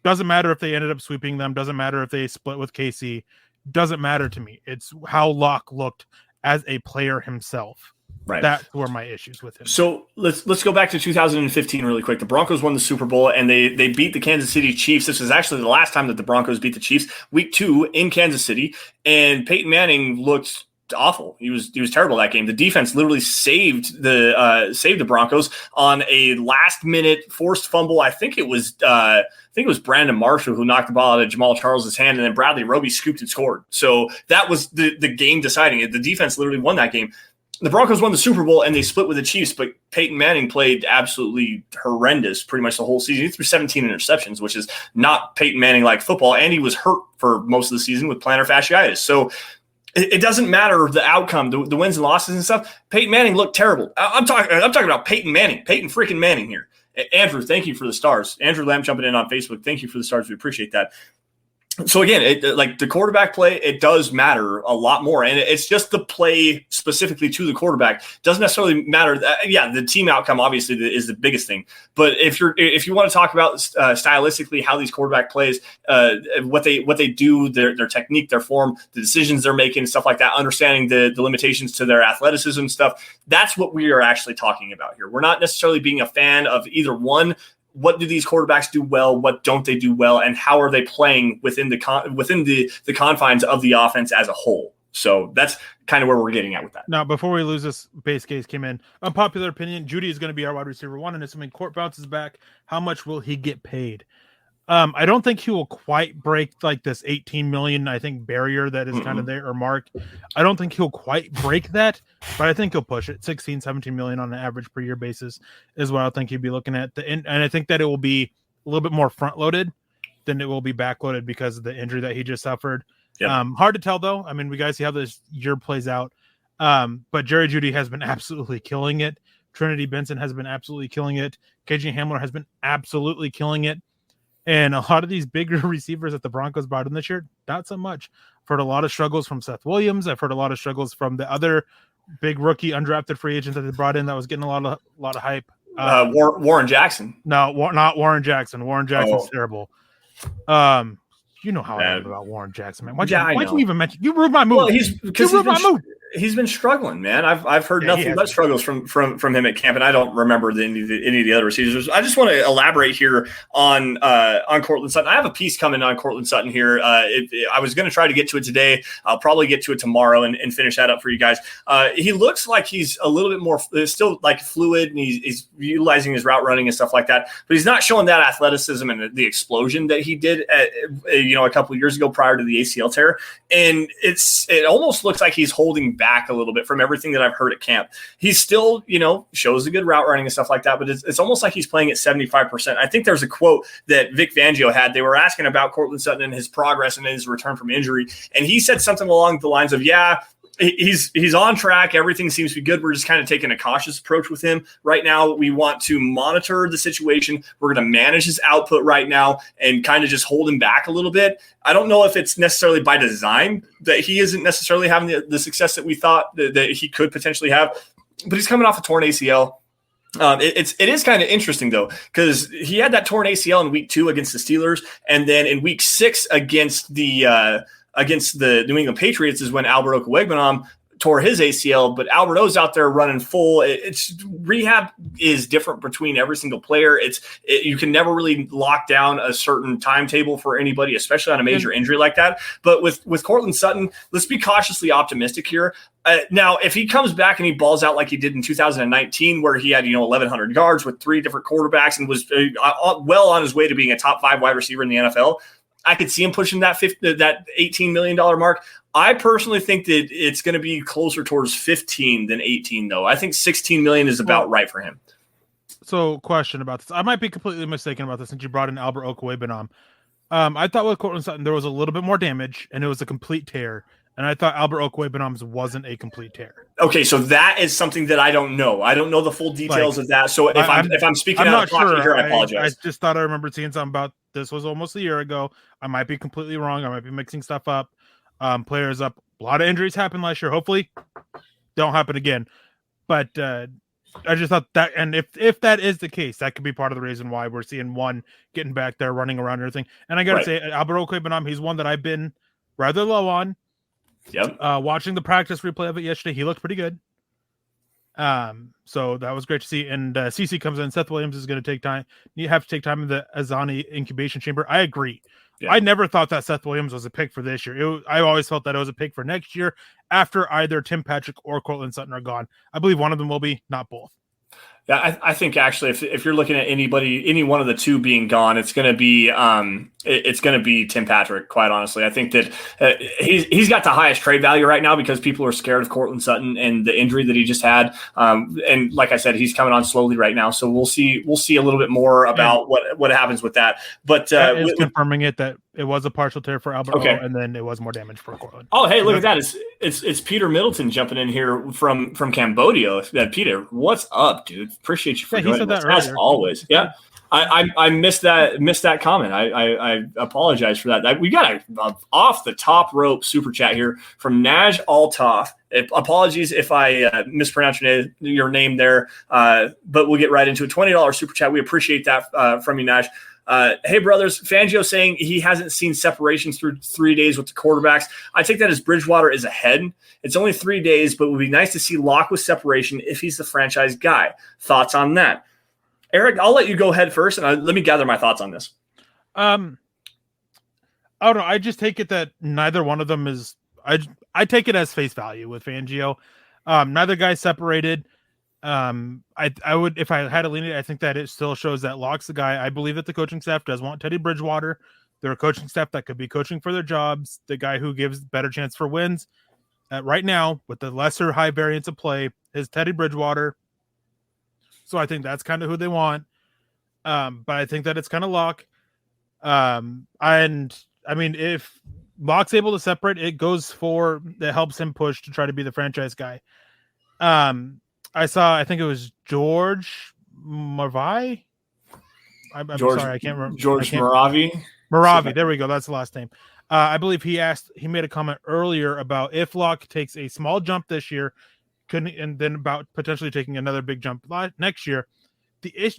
Doesn't matter if they ended up sweeping them. Doesn't matter if they split with KC. Doesn't matter to me. It's how Locke looked as a player himself. Right. That's where my issues with him. So let's go back to 2015 really quick. The Broncos won the Super Bowl and they beat the Kansas City Chiefs. This was actually the last time that the Broncos beat the Chiefs, week 2 in Kansas City. And Peyton Manning looked awful. He was terrible that game. The defense literally saved the Broncos on a last minute forced fumble. I think it was Brandon Marshall who knocked the ball out of Jamal Charles's hand, and then Bradley Roby scooped and scored. So that was the game deciding it. The defense literally won that game. The Broncos won the Super Bowl and they split with the Chiefs, but Peyton Manning played absolutely horrendous pretty much the whole season. He threw 17 interceptions, which is not Peyton Manning like football, and he was hurt for most of the season with plantar fasciitis. So it doesn't matter the outcome, the wins and losses and stuff. Peyton Manning looked terrible. I'm talking about Peyton Manning, Peyton freaking Manning here. Andrew, thank you for the stars. Andrew Lamb jumping in on Facebook. Thank you for the stars. We appreciate that. So again, like the quarterback play, it does matter a lot more, and it's just the play specifically to the quarterback doesn't necessarily matter. The team outcome obviously is the biggest thing. But if you want to talk about stylistically how these quarterback plays, what they do, their technique, their form, the decisions they're making, stuff like that, understanding the limitations to their athleticism stuff, that's what we are actually talking about here. We're not necessarily being a fan of either one. What do these quarterbacks do well? What don't they do well? And how are they playing within the confines of the offense as a whole? So that's kind of where we're getting at with that. Now, before we lose this, base case came in. Unpopular opinion, Judy is going to be our wide receiver 1, and assuming Court bounces back, how much will he get paid? I don't think he will quite break like this 18 million, I think, barrier that is kind of there, or mark. I don't think he'll quite break that, but I think he'll push it. 16, 17 million on an average per year basis is what I think he'd be looking at. And I think that it will be a little bit more front loaded than it will be back loaded because of the injury that he just suffered. Yep. Hard to tell though. I mean, we guys see how this year plays out. But Jerry Jeudy has been absolutely killing it. Trinity Benson has been absolutely killing it. KJ Hamler has been absolutely killing it. And a lot of these bigger receivers that the Broncos brought in this year, not so much. I've heard a lot of struggles from Seth Williams. I've heard a lot of struggles from the other big rookie undrafted free agent that they brought in that was getting a lot of hype. Warren Jackson. No, not Warren Jackson. Warren Jackson's terrible. You know how I am about Warren Jackson, man. Why'd you even mention? You ruined my mood. Well, he's been struggling, man. I've heard nothing but struggles from him at camp, and I don't remember any of the other receivers. I just want to elaborate here on Courtland Sutton. I have a piece coming on Courtland Sutton here. I was going to try to get to it today. I'll probably get to it tomorrow and finish that up for you guys. He looks like he's a little bit more still like fluid, and he's utilizing his route running and stuff like that. But he's not showing that athleticism and the explosion that he did a couple of years ago prior to the ACL tear. And it almost looks like he's holding back a little bit from everything that I've heard at camp. He's still, shows a good route running and stuff like that, but it's almost like he's playing at 75%. I think there's a quote that Vic Fangio had. They were asking about Courtland Sutton and his progress and his return from injury. And he said something along the lines of, he's on track. Everything seems to be good. We're just kind of taking a cautious approach with him right now. We want to monitor the situation. We're going to manage his output right now and kind of just hold him back a little bit. I don't know if it's necessarily by design that he isn't necessarily having the success that we thought that he could potentially have, but he's coming off a torn ACL. It is kind of interesting though, because he had that torn ACL in week 2 against the Steelers, and then in week 6 against the New England Patriots is when Albert Okwuegbunam tore his ACL, but Albert O's out there running full. It's rehab is different between every single player. You can never really lock down a certain timetable for anybody, especially on a major injury like that. But with Courtland Sutton, let's be cautiously optimistic here. Now, if he comes back and he balls out like he did in 2019, where he had 1,100 yards with 3 different quarterbacks and was well on his way to being a top 5 wide receiver in the NFL, I could see him pushing that $18 million mark. I personally think that it's going to be closer towards 15 than 18, though. I think 16 million is about right for him. So, question about this. I might be completely mistaken about this since you brought in Albert Okwuegbunam. I thought with Courtland Sutton there was a little bit more damage and it was a complete tear. And I thought Albert Okwuegbunam's wasn't a complete tear. Okay, so that is something that I don't know. I don't know the full details of that. So if I'm speaking out of pocket here, I apologize. I just thought I remembered seeing something about this was almost a year ago. I might be completely wrong. I might be mixing stuff up. Players up. A lot of injuries happened last year. Hopefully, don't happen again. But I just thought that, and if that is the case, that could be part of the reason why we're seeing one getting back there, running around and everything. And I got to say, Albert Okwuegbunam, he's one that I've been rather low on. Yep. Watching the practice replay of it yesterday, he looked pretty good. So that was great to see. And CC comes in. Seth Williams is going to take time. You have to take time in the Azani incubation chamber. I agree. Yeah. I never thought that Seth Williams was a pick for this year. I always felt that it was a pick for next year after either Tim Patrick or Courtland Sutton are gone. I believe one of them will be, not both. Yeah, I think actually, if you're looking at any one of the two being gone, it's going to be Tim Patrick. Quite honestly, I think that he's got the highest trade value right now because people are scared of Courtland Sutton and the injury that he just had. And like I said, he's coming on slowly right now, so we'll see a little bit more about what happens with that. But confirming it that it was a partial tear for Albert, and then it was more damage for Courtland. Oh, hey, look at that! It's Peter Middleton jumping in here from Cambodia. Peter, what's up, dude? Appreciate you for joining us as always. Yeah, I missed that comment. I apologize for that. We got a off the top rope super chat here from Naj Altaf. Apologies if I mispronounce your name there, but we'll get right into a $20 super chat. We appreciate that from you, Naj. Hey, brothers, Fangio saying he hasn't seen separations through 3 days with the quarterbacks. I take that as Bridgewater is ahead. It's only 3 days, but it would be nice to see Locke with separation if he's the franchise guy. Thoughts on that? Eric, I'll let you go ahead first, and let me gather my thoughts on this. I don't know. I just take it that neither one of them is – I take it as face value with Fangio. Neither guy's separated. I would, if I had to lean it, I think that it still shows that Locke's the guy. I believe that the coaching staff does want Teddy Bridgewater. They're a coaching staff that could be coaching for their jobs. The guy who gives better chance for wins right now with the lesser high variance of play is Teddy Bridgewater. So I think that's kind of who they want. But I think that it's kind of Locke. And I mean, if Locke's able to separate, it helps him push to try to be the franchise guy. I think it was George Marvi. I'm sorry, I can't remember. George Maravi. Maravi, there we go. That's the last name. I believe he made a comment earlier about if Locke takes a small jump this year, and then about potentially taking another big jump next year.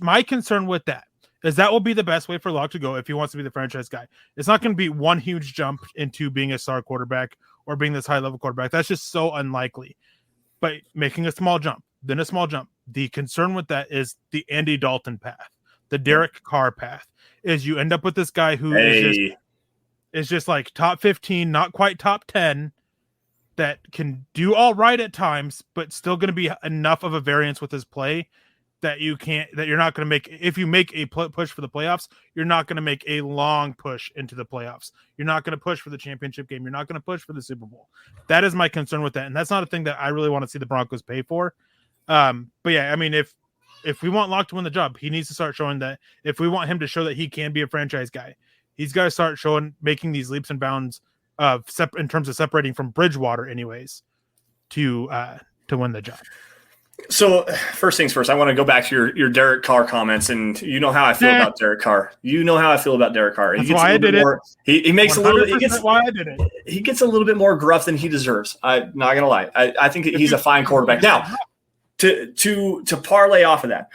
My concern with that is that will be the best way for Locke to go if he wants to be the franchise guy. It's not going to be one huge jump into being a star quarterback or being this high level quarterback. That's just so unlikely. But making a small jump, then a small jump. The concern with that is the Andy Dalton path, the Derek Carr path, is you end up with this guy who is just like top 15, not quite top 10, that can do all right at times, but still going to be enough of a variance with his play that you're not going to make. If you make a push for the playoffs, you're not going to make a long push into the playoffs. You're not going to push for the championship game. You're not going to push for the Super Bowl. That is my concern with that. And that's not a thing that I really want to see the Broncos pay for. But yeah, I mean, if we want Locke to win the job, he needs to start showing that. If we want him to show that he can be a franchise guy, he's got to start making these leaps and bounds in terms of separating from Bridgewater anyways. to win the job. So first things first, I want to go back to your Derek Carr comments, and you know how I feel about Derek Carr. You know how I feel about Derek Carr. That's why I did it. He makes a little bit. Why I did it. He gets a little bit more gruff than he deserves. I'm not gonna lie. I think he's a fine quarterback. Now, to parlay off of that,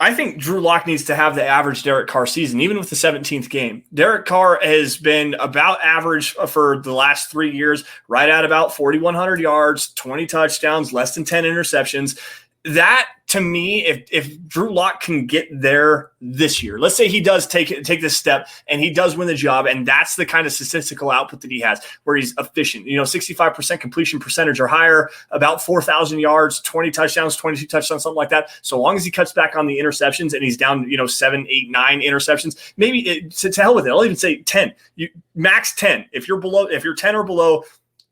I think Drew Lock needs to have the average Derek Carr season, even with the 17th game. Derek Carr has been about average for the last 3 years, right at about 4,100 yards, 20 touchdowns, less than 10 interceptions. That, to me, if Drew Lock can get there this year, let's say he does take this step and he does win the job, and that's the kind of statistical output that he has, where he's efficient. 65% completion percentage or higher, about 4,000 yards, 20 touchdowns, 22 touchdowns, something like that. So long as he cuts back on the interceptions and he's down, 7, 8, 9 interceptions, maybe to hell with it. I'll even say 10. Max 10. If you're 10 or below,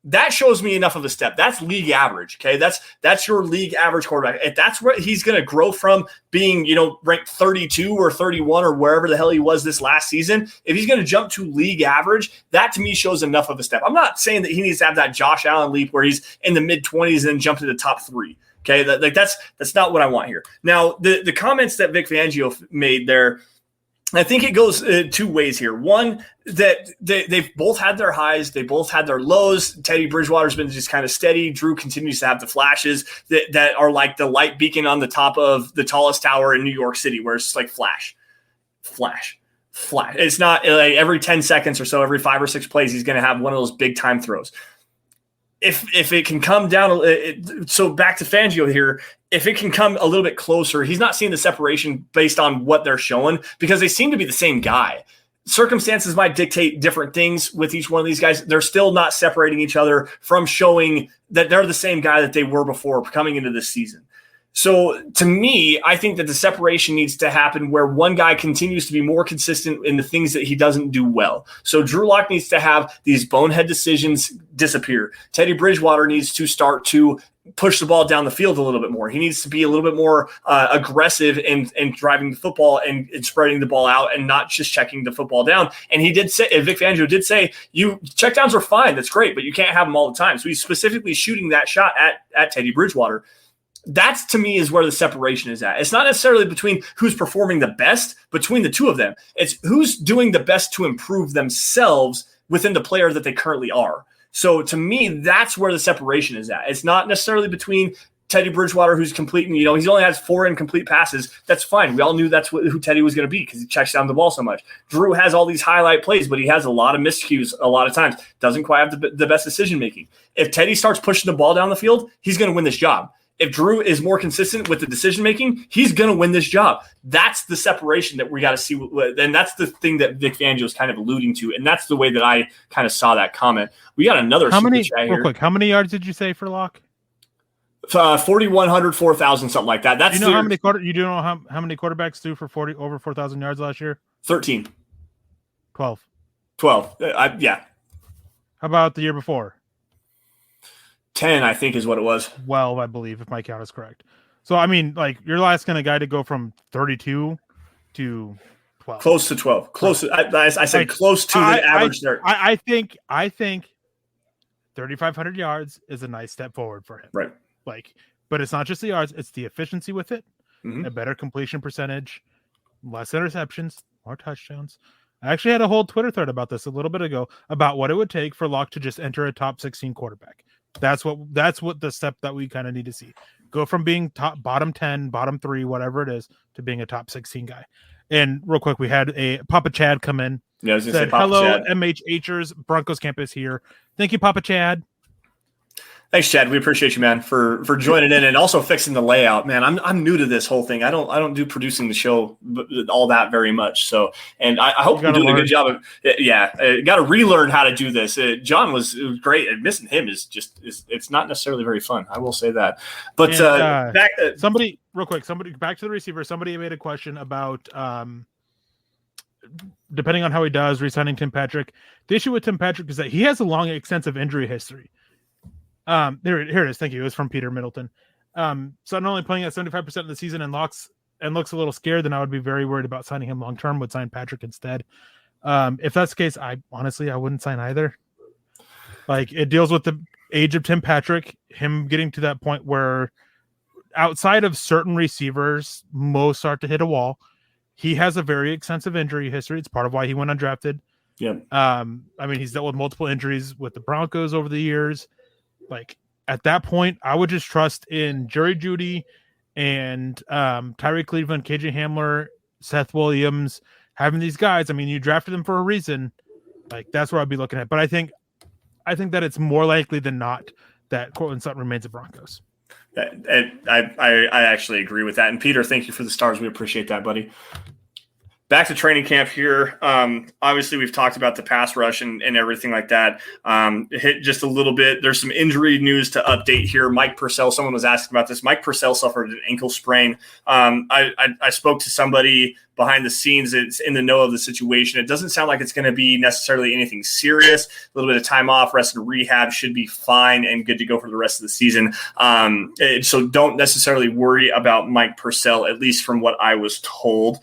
that shows me enough of a step. That's league average. Okay. That's your league average quarterback. If that's where he's going to grow from being, ranked 32 or 31 or wherever the hell he was this last season, if he's going to jump to league average, that to me shows enough of a step. I'm not saying that he needs to have that Josh Allen leap where he's in the mid 20s and jump to the top 3. Okay. That's not what I want here. Now, the comments that Vic Fangio made there, I think it goes 2 ways here. One, that they've both had their highs. They both had their lows. Teddy Bridgewater's been just kind of steady. Drew continues to have the flashes that are like the light beacon on the top of the tallest tower in New York City, where it's just like flash. It's not like every 10 seconds or so, every 5 or 6 plays, he's going to have one of those big time throws. If it can come down, so back to Fangio here, if it can come a little bit closer, he's not seeing the separation based on what they're showing because they seem to be the same guy. Circumstances might dictate different things with each one of these guys. They're still not separating each other from showing that they're the same guy that they were before coming into this season. So to me, I think that the separation needs to happen where one guy continues to be more consistent in the things that he doesn't do well. So Drew Lock needs to have these bonehead decisions disappear. Teddy Bridgewater needs to start to push the ball down the field a little bit more. He needs to be a little bit more aggressive in driving the football and spreading the ball out and not just checking the football down. And he did say, Vic Fangio did say, checkdowns are fine. That's great, but you can't have them all the time. So he's specifically shooting that shot at Teddy Bridgewater. That's, to me, is where the separation is at. It's not necessarily between who's performing the best between the two of them. It's who's doing the best to improve themselves within the player that they currently are. So to me, that's where the separation is at. It's not necessarily between Teddy Bridgewater, who's completing, he's only has 4 incomplete passes. That's fine. We all knew that's who Teddy was going to be because he checks down the ball so much. Drew has all these highlight plays, but he has a lot of miscues a lot of times. Doesn't quite have the best decision-making. If Teddy starts pushing the ball down the field, he's going to win this job. If Drew is more consistent with the decision-making, he's going to win this job. That's the separation that we got to see. And that's the thing that Vic Fangio is kind of alluding to. And that's the way that I kind of saw that comment. We got another super chat here. Real quick, how many yards did you say for Locke? 4,100, 4,000, something like that. That's how many quarterbacks threw for over 4,000 yards last year? 13. 12. Yeah. How about the year before? 10, I think, is what it was. 12, I believe, if my count is correct. So, I mean, like, you're asking a guy to go from 32 to 12. Close to 12. Close. I said close to the average there. I think 3,500 yards is a nice step forward for him. Right. But it's not just the yards; it's the efficiency with it, mm-hmm. a better completion percentage, less interceptions, more touchdowns. I actually had a whole Twitter thread about this a little bit ago about what it would take for Locke to just enter a top 16 quarterback. That's what the step that we kind of need to see. Go from being bottom 10, bottom 3, whatever it is, to being a top 16 guy. And real quick, we had a Papa Chad come in. Yeah, I was going to say Papa hello, Chad. MHHers, Broncos campus here. Thank you, Papa Chad. Thanks, Chad. We appreciate you, man, for joining in and also fixing the layout. Man, I'm new to this whole thing. I don't do producing the show all that very much. So, and I hope you're doing a good job of. Yeah, got to relearn how to do this. John was great, and missing him is it's not necessarily very fun. I will say that. But back somebody real quick. Somebody back to the receiver. Somebody made a question about depending on how he does re-signing Tim Patrick. The issue with Tim Patrick is that he has a long, extensive injury history. Here it is. Thank you. It was from Peter Middleton. So not only playing at 75% of the season and looks a little scared, then I would be very worried about signing him long term. Would sign Patrick instead. If that's the case, I wouldn't sign either. It deals with age of Tim Patrick, him getting to that point where outside of certain receivers, most start to hit a wall. He has a very extensive injury history. It's part of why he went undrafted. Yeah. I mean, he's dealt with multiple injuries with the Broncos over the years. Like at that point, I would just trust in Jerry Jeudy and Tyree Cleveland, KJ Hamler, Seth Williams, having these guys. I mean, you drafted them for a reason. Like that's where I'd be looking at. But I think that it's more likely than not that Cortland Sutton remains at Broncos. I actually agree with that. And Peter, thank you for the stars. We appreciate that, buddy. Back to training camp here. Obviously, we've talked about the pass rush and everything like that. Hit just a little bit. There's some injury news to update here. Mike Purcell, someone was asking about this. Mike Purcell suffered an ankle sprain. I spoke to somebody behind the scenes that's in the know of the situation. It doesn't sound like it's going to be necessarily anything serious. A little bit of time off, rest and rehab should be fine and good to go for the rest of the season. So don't necessarily worry about Mike Purcell, at least from what I was told.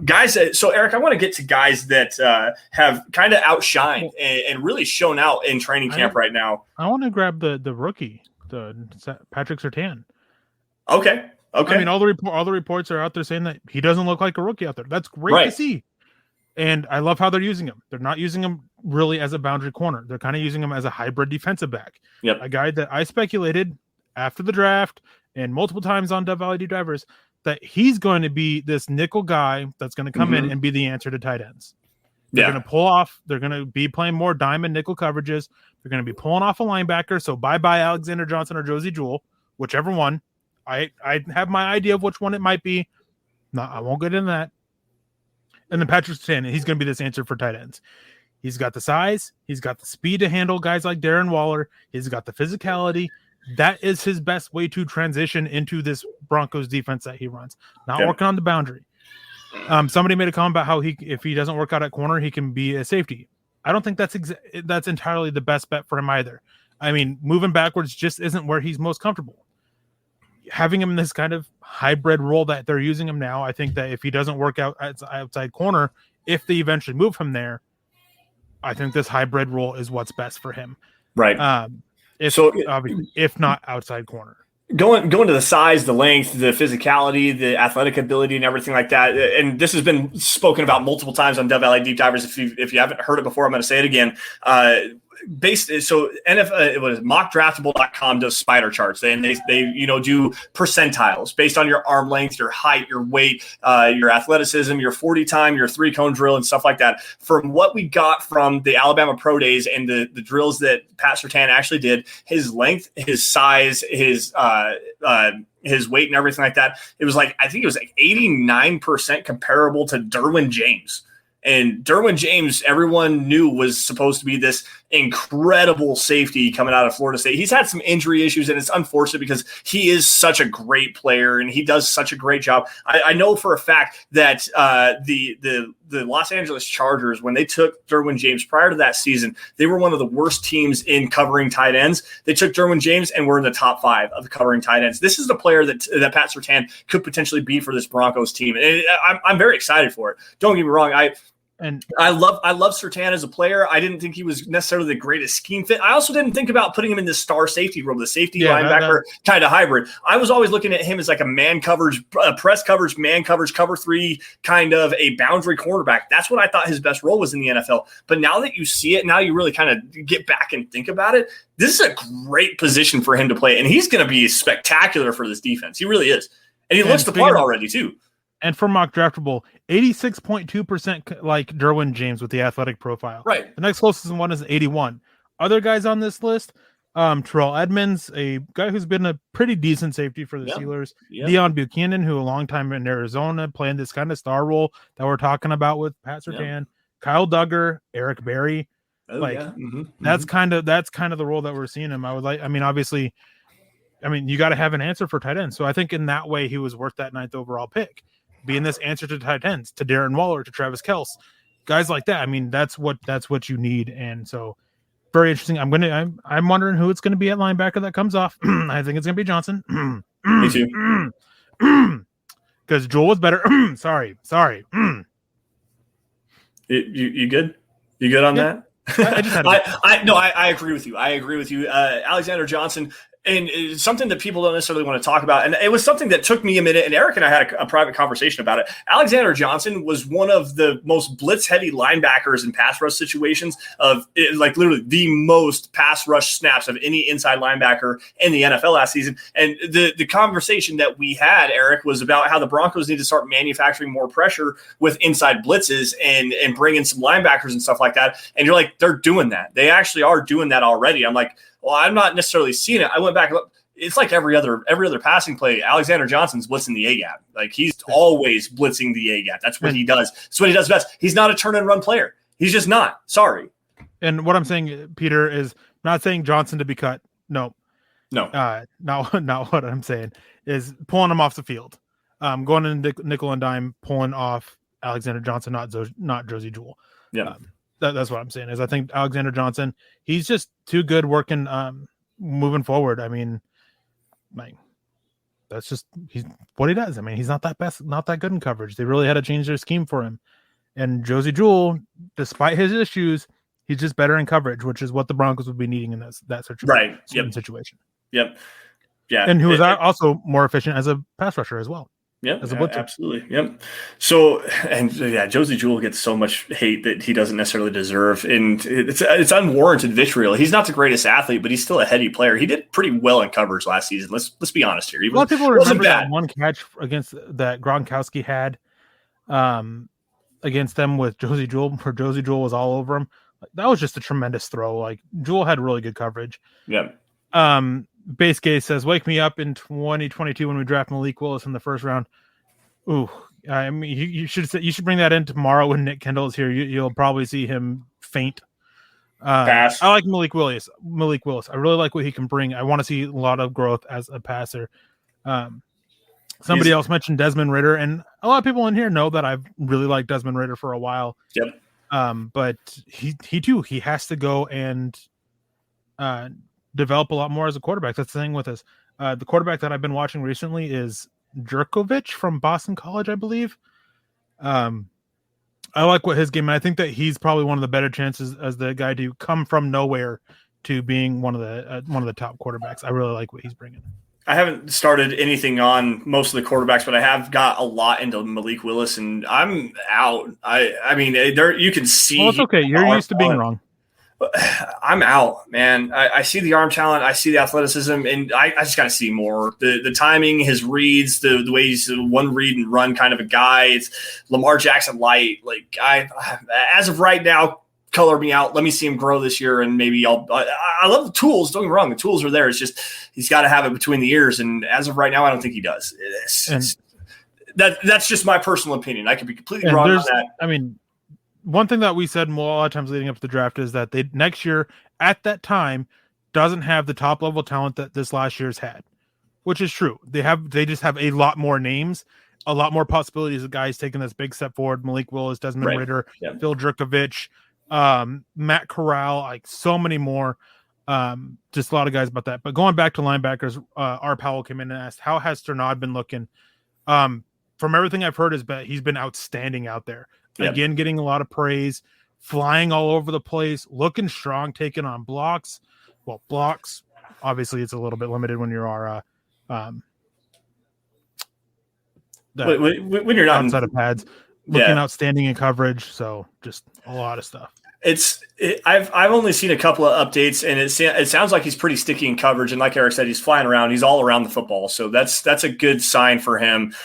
Guys, so Eric, I want to get to guys that have kind of outshined and really shown out in training camp right now. I want to grab the rookie, the Patrick Surtain. Okay. I mean, all the reports are out there saying that he doesn't look like a rookie out there. That's great to see. And I love how they're using him. They're not using him really as a boundary corner. They're kind of using him as a hybrid defensive back. Yep. A guy that I speculated after the draft and multiple times on Dove Valley Deep Divers that he's going to be this nickel guy that's going to come in and be the answer to tight ends. They're going to pull off. They're going to be playing more dime and nickel coverages. They're going to be pulling off a linebacker. So bye-bye Alexander Johnson or Josie Jewell, whichever one. I have my idea of which one it might be. No, I won't get into that. And then Patrick Surtain, he's going to be this answer for tight ends. He's got the size. He's got the speed to handle guys like Darren Waller. He's got the physicality. That is his best way to transition into this Broncos defense that he runs. Not working on the boundary. Somebody made a comment about how if he doesn't work out at corner, he can be a safety. I don't think that's entirely the best bet for him either. I mean, moving backwards just isn't where he's most comfortable. Having him in this kind of hybrid role that they're using him now, I think that if he doesn't work out as outside corner, if they eventually move him there, I think this hybrid role is what's best for him. Right. If not outside corner. Going to the size, the length, the physicality, the athletic ability, and everything like that. And this has been spoken about multiple times on Dove Valley Deep Divers. If you haven't heard it before, I'm going to say it again. Mockdraftable.com does spider charts, and they do percentiles based on your arm length, your height, your weight, your athleticism, your 40 time, your 3-cone drill, and stuff like that. From what we got from the Alabama Pro Days and the drills that Pat Surtain actually did, his length, his size, his weight, and everything like that, I think it was 89% comparable to Derwin James. And Derwin James, everyone knew was supposed to be this incredible safety coming out of Florida State. He's had some injury issues, and it's unfortunate because he is such a great player and he does such a great job. I know for a fact that the Los Angeles Chargers, when they took Derwin James prior to that season, they were one of the worst teams in covering tight ends. They took Derwin James and were in the top 5 of covering tight ends. This is the player that Pat Surtain could potentially be for this Broncos team. And I'm very excited for it. Don't get me wrong. I love Surtain as a player. I didn't think he was necessarily the greatest scheme fit. I also didn't think about putting him in this star safety role, the safety linebacker kind of hybrid. I was always looking at him as like a man coverage, press coverage, man coverage, cover 3 kind of a boundary cornerback. That's what I thought his best role was in the NFL. But now that you see it, now you really kind of get back and think about it. This is a great position for him to play, and he's going to be spectacular for this defense. He really is, and he looks the part already too. And for Mock Draftable, 86.2% like Derwin James with the athletic profile. Right. The next closest one is 81. Other guys on this list, Terrell Edmonds, a guy who's been a pretty decent safety for the Steelers. Yep. Deion Buchanan, who a long time in Arizona, playing this kind of star role that we're talking about with Pat Surtain. Yep. Kyle Duggar, Eric Berry. That's kind of the role that we're seeing him. Obviously, you got to have an answer for tight ends. So I think in that way, he was worth that 9th overall pick. Being this answer to tight ends, to Darren Waller, to Travis Kelce, guys like that. That's what you need. And so very interesting. I'm wondering who it's going to be at linebacker that comes off. I think it's going to be Johnson. Me too. Because Joel was better. Sorry. You good? You good on that? I just had I agree with you. Alexander Johnson, and it's something that people don't necessarily want to talk about. And it was something that took me a minute, and Eric and I had a private conversation about it. Alexander Johnson was one of the most blitz-heavy linebackers in pass rush situations literally the most pass rush snaps of any inside linebacker in the NFL last season. And the conversation that we had, Eric, was about how the Broncos need to start manufacturing more pressure with inside blitzes and bring in some linebackers and stuff like that. And you're like, they're doing that. They actually are doing that already. I'm like, well, I'm not necessarily seeing it. I went back and looked. It's like every other passing play. Alexander Johnson's blitzing the A gap. Like he's always blitzing the A gap. That's what he does. That's what he does best. He's not a turn and run player. He's just not. Sorry. And what I'm saying, Peter, is not saying Johnson to be cut. No. Not what I'm saying is pulling him off the field. Going into nickel and dime, pulling off Alexander Johnson, not Josie Jewell. Yeah. That's what I'm saying is I think Alexander Johnson, he's just too good working, moving forward. I mean, that's just he's what he does. I mean, he's not that good in coverage. They really had to change their scheme for him. And Josie Jewell, despite his issues, he's just better in coverage, which is what the Broncos would be needing in that situation. Yep. Yeah. And who was also more efficient as a pass rusher as well. Yeah, absolutely. Yep. So, Josie Jewell gets so much hate that he doesn't necessarily deserve, and it's unwarranted vitriol. He's not the greatest athlete, but he's still a heady player. He did pretty well in coverage last season. Let's be honest here. A lot of people remember that one catch against that Gronkowski had against them with Josie Jewell, where Josie Jewell was all over him. That was just a tremendous throw. Like Jewell had really good coverage. Yeah. Base Case says, wake me up in 2022 when we draft Malik Willis in the first round. Ooh, I mean, you should bring that in tomorrow when Nick Kendall is here. You'll probably see him faint. Pass. I like Malik Willis. I really like what he can bring. I want to see a lot of growth as a passer. Somebody else mentioned Desmond Ridder, and a lot of people in here know that I've really liked Desmond Ridder for a while. Yep. But he has to go and develop a lot more as a quarterback. That's the thing with us. The quarterback that I've been watching recently is Jerkovich from Boston College, I believe. I like what his game, and I think that he's probably one of the better chances as the guy to come from nowhere to being one of the top quarterbacks. I really like what he's bringing. I haven't started anything on most of the quarterbacks, but I have got a lot into Malik Willis, and I'm out. I mean, there you can see. Well, it's okay. You're used to being wrong. I'm out, man. I see the arm talent. I see the athleticism, and I just got to see more. The timing, his reads, the way he's a one read and run kind of a guy. It's Lamar Jackson light. Like as of right now, color me out. Let me see him grow this year, and maybe I love the tools. Don't get me wrong. The tools are there. It's just he's got to have it between the ears, and as of right now, I don't think he does. That's just my personal opinion. I could be completely wrong on that. I mean, one thing that we said a lot of times leading up to the draft is that they next year at that time doesn't have the top level talent that this last year's had, which is true. They just have a lot more names, a lot more possibilities of guys taking this big step forward. Malik Willis, Desmond Ridder, Phil Jerkovich, Matt Corral, like so many more. Just a lot of guys about that. But going back to linebackers, R. Powell came in and asked, how has Sternad been looking? From everything I've heard is that he's been outstanding out there. Again, getting a lot of praise, flying all over the place, looking strong, taking on blocks. Well, blocks, obviously, it's a little bit limited when you are when you're not outside of pads, looking outstanding in coverage. So just a lot of stuff. I've only seen a couple of updates, and it sounds like he's pretty sticky in coverage. And like Eric said, he's flying around. He's all around the football, so that's a good sign for him.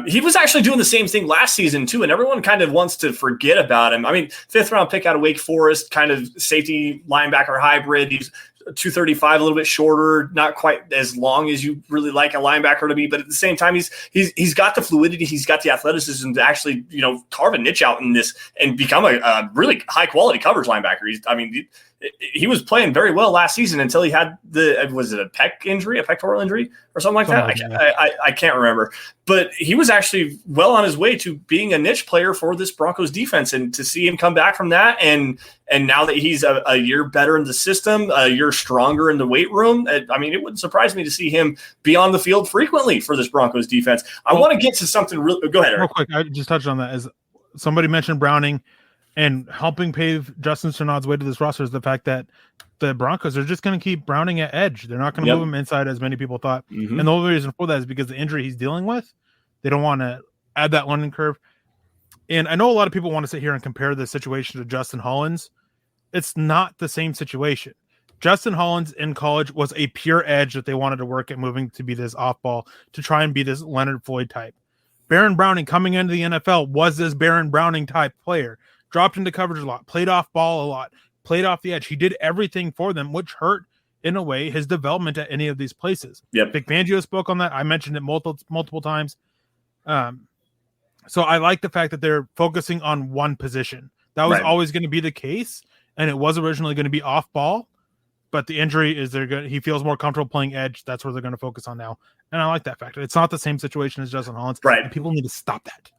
He was actually doing the same thing last season too, and everyone kind of wants to forget about him. I mean, 5th round pick out of Wake Forest, kind of safety linebacker hybrid. He's 235, a little bit shorter, not quite as long as you really like a linebacker to be, but at the same time, he's got the fluidity, he's got the athleticism to actually, carve a niche out in this and become a really high quality coverage linebacker. He was playing very well last season until he had was it a pectoral injury or something like that? I can't remember, but he was actually well on his way to being a niche player for this Broncos defense, and to see him come back from that, and now that he's a year better in the system, a year stronger in the weight room, it wouldn't surprise me to see him be on the field frequently for this Broncos defense. I want to get to something real. Go ahead, Eric. Real quick, I just touched on that. As somebody mentioned Browning, And helping pave Justin Strnad's way to this roster is the fact that the Broncos are just going to keep Browning at edge. They're not going to move him inside as many people thought. Mm-hmm. And the only reason for that is because the injury he's dealing with. They don't want to add that learning curve. And I know a lot of people want to sit here and compare the situation to Justin Hollins. It's not the same situation. Justin Hollins in college was a pure edge that they wanted to work at moving to be this off ball to try and be this Leonard Floyd type. Baron Browning coming into the NFL was this Baron Browning type player. Dropped into coverage a lot, played off ball a lot, played off the edge. He did everything for them, which hurt, in a way, his development at any of these places. Yep. Vic Fangio spoke on that. I mentioned it multiple times. So I like the fact that they're focusing on one position. That was always going to be the case, and it was originally going to be off ball, but the injury is he feels more comfortable playing edge. That's where they're going to focus on now. And I like that factor. It's not the same situation as Justin Hollins. Right. And people need to stop that.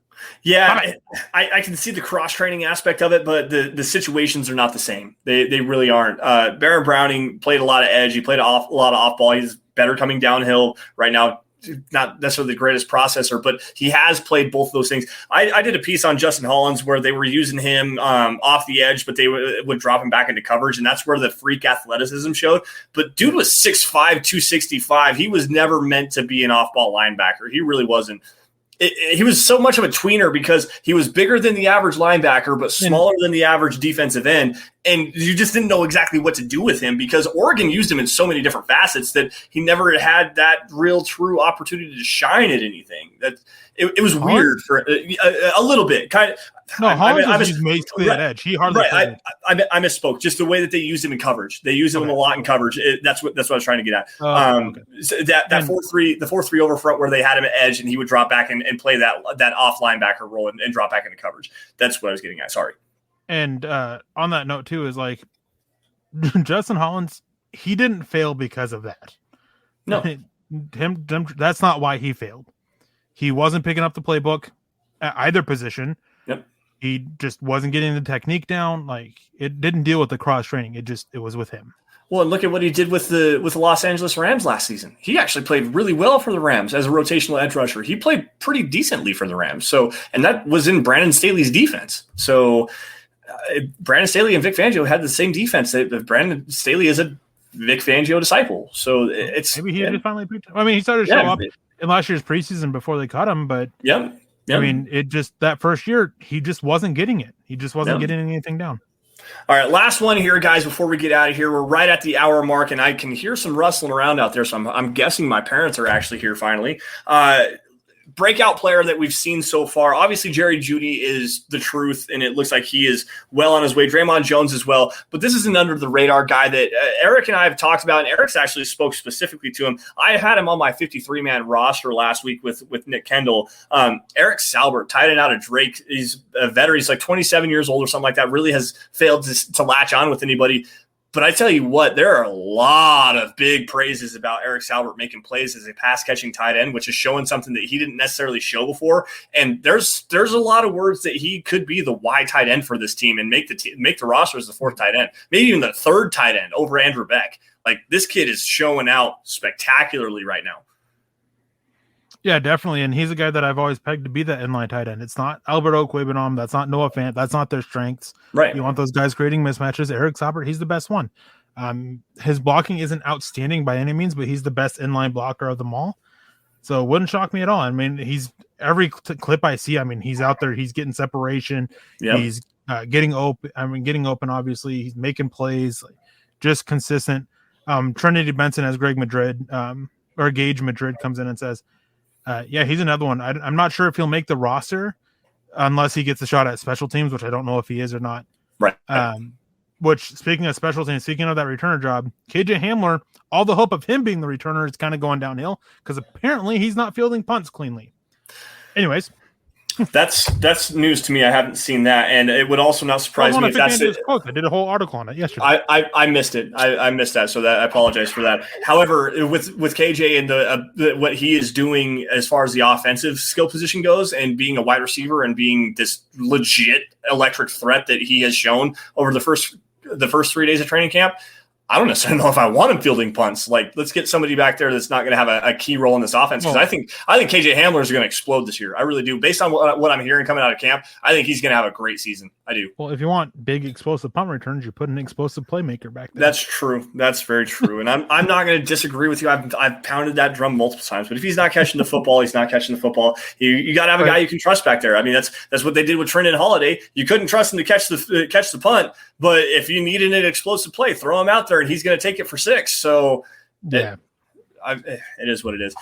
Yeah, I can see the cross-training aspect of it, but the situations are not the same. They really aren't. Baron Browning played a lot of edge. He played a lot of off-ball. He's better coming downhill right now. Not necessarily the greatest processor, but he has played both of those things. I did a piece on Justin Hollins where they were using him off the edge, but they would drop him back into coverage, and that's where the freak athleticism showed. But dude was 6'5", 265. He was never meant to be an off-ball linebacker. He really wasn't. He was so much of a tweener because he was bigger than the average linebacker, but smaller than the average defensive end. And you just didn't know exactly what to do with him because Oregon used him in so many different facets that he never had that real true opportunity to shine at anything. That it was weird for a little bit. Kind of. No, Hollins was used basically at edge. He hardly. Right, I misspoke. Just the way that they used him in coverage. They used him a lot in coverage. That's what I was trying to get at. So that 4-3, the 4-3 over front where they had him at edge and he would drop back and play that off linebacker role and drop back into coverage. That's what I was getting at. Sorry. And on that note too is like Justin Hollins. He didn't fail because of that. No, him. That's not why he failed. He wasn't picking up the playbook at either position. Yep. He just wasn't getting the technique down. Like it didn't deal with the cross training. It was with him. Well, and look at what he did with the Los Angeles Rams last season. He actually played really well for the Rams as a rotational edge rusher. He played pretty decently for the Rams. So, and that was in Brandon Staley's defense. So, Brandon Staley and Vic Fangio had the same defense. Brandon Staley is a Vic Fangio disciple. So it's maybe he just finally. I mean, he started to show up in last year's preseason before they cut him, but Yep. I mean, it just that first year he just wasn't getting it. He just wasn't getting anything down. All right, last one here, guys. Before we get out of here, we're right at the hour mark, and I can hear some rustling around out there. So I'm guessing my parents are actually here finally. Breakout player that we've seen so far. Obviously, Jerry Jeudy is the truth, and it looks like he is well on his way. Draymond Jones as well. But this is an under-the-radar guy that Eric and I have talked about, and Eric's actually spoke specifically to him. I had him on my 53-man roster last week with Nick Kendall. Erick Salbert, tight end out of Drake. He's a veteran. He's like 27 years old or something like that. Really has failed to latch on with anybody. But I tell you what, there are a lot of big praises about Erick Salbert making plays as a pass-catching tight end, which is showing something that he didn't necessarily show before. And there's a lot of words that he could be the Y tight end for this team and make the roster as the fourth tight end, maybe even the third tight end over Andrew Beck. Like, this kid is showing out spectacularly right now. Yeah, definitely. And he's a guy that I've always pegged to be that inline tight end. It's not Albert Okwuegbunam. That's not Noah Fant. That's not their strengths. Right. You want those guys creating mismatches. Erick Salbert, he's the best one. His blocking isn't outstanding by any means, but he's the best inline blocker of them all. So it wouldn't shock me at all. I mean, he's every clip I see, I mean, he's out there. He's getting separation. Yep. He's getting open. Getting open, obviously. He's making plays, like, just consistent. Trinity Benson as Greg Madrid or Gage Madrid comes in and says, yeah, he's another one. I'm not sure if he'll make the roster unless he gets a shot at special teams, which I don't know if he is or not. Right. Which, speaking of special teams, speaking of that returner job, KJ Hamler, all the hope of him being the returner is kind of going downhill because apparently he's not fielding punts cleanly. Anyways. That's news to me. I haven't seen that, and it would also not surprise me if that's it. I did a whole article on it yesterday. I missed it. I missed that, so that I apologize for that. However, with KJ and the what he is doing as far as the offensive skill position goes, and being a wide receiver and being this legit electric threat that he has shown over the first 3 days of training camp, I don't necessarily know if I want him fielding punts. Like, let's get somebody back there that's not going to have a key role in this offense. Because I think KJ Hamler is going to explode this year. I really do. Based on what I'm hearing coming out of camp, I think he's going to have a great season. I do. Well, if you want big explosive punt returns, you put an explosive playmaker back there. That's true. That's very true. And I'm not going to disagree with you. I've pounded that drum multiple times. But if he's not catching the football, he's not catching the football. You got to have a guy you can trust back there. I mean, that's what they did with Trenton Holiday. You couldn't trust him to catch the punt, but if you needed an explosive play, throw him out there, and he's going to take it for 6. So yeah, it is what it is.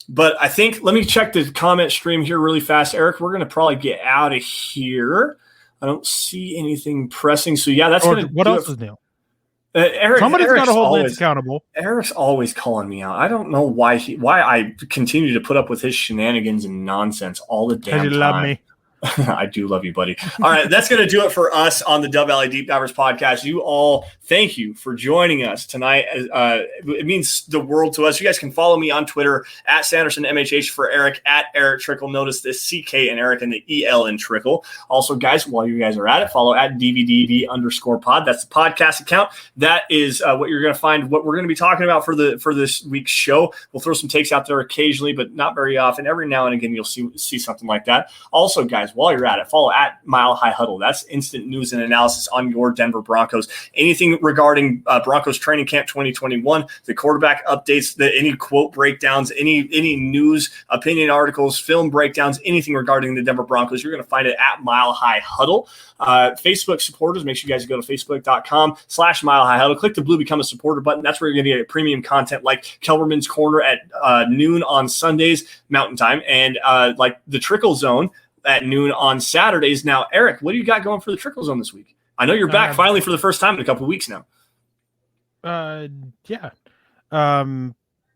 But I think let me check the comment stream here really fast, Eric. We're going to probably get out of here. I don't see anything pressing. So yeah, that's going to. What else is new? Eric, somebody's got to hold Lance accountable. Eric's always calling me out. I don't know why I continue to put up with his shenanigans and nonsense all the damn time. You love me. I do love you, buddy. All right, that's going to do it for us on the Dove Valley Deep Divers podcast. You all, thank you for joining us tonight. It means the world to us. You guys can follow me on Twitter at Sanderson MHH for Eric, at Erick Trickel. Notice this CK and Eric and the EL in Trickel. Also, guys, while you guys are at it, follow at DVDD_pod. That's the podcast account. That is what you're going to find. What we're going to be talking about for this week's show. We'll throw some takes out there occasionally, but not very often. Every now and again, you'll see something like that. Also, guys, while you're at it, follow at Mile High Huddle. That's instant news and analysis on your Denver Broncos. Anything regarding Broncos training camp 2021, the quarterback updates, any quote breakdowns, any news, opinion articles, film breakdowns, anything regarding the Denver Broncos, you're going to find it at Mile High Huddle. Facebook supporters, make sure you guys go to facebook.com/Mile High Huddle. Click the blue Become a Supporter button. That's where you're going to get premium content like Kelberman's Corner at noon on Sundays, Mountain Time, and like the Trickle Zone at noon on Saturdays. Now, Eric, what do you got going for the Trickle Zone this week? I know you're back finally for the first time in a couple of weeks now. Yeah.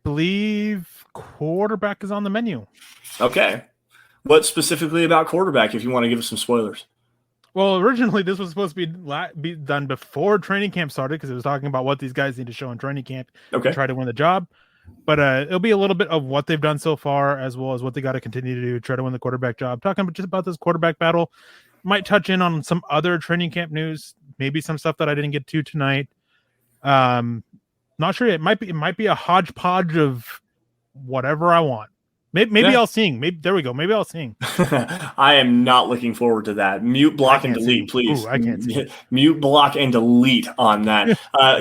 Believe quarterback is on the menu. Okay. What specifically about quarterback, if you want to give us some spoilers? Well, originally this was supposed to be done before training camp started because it was talking about what these guys need to show in training camp to try to win the job. But it'll be a little bit of what they've done so far, as well as what they got to continue to do, try to win the quarterback job. Talking just about this quarterback battle, might touch in on some other training camp news, maybe some stuff that I didn't get to tonight. Not sure. It might be a hodgepodge of whatever I want. Maybe I'll sing. There we go. Maybe I'll sing. I am not looking forward to that. Mute, block, and delete, please. Ooh, I can't see. Mute, block, and delete on that.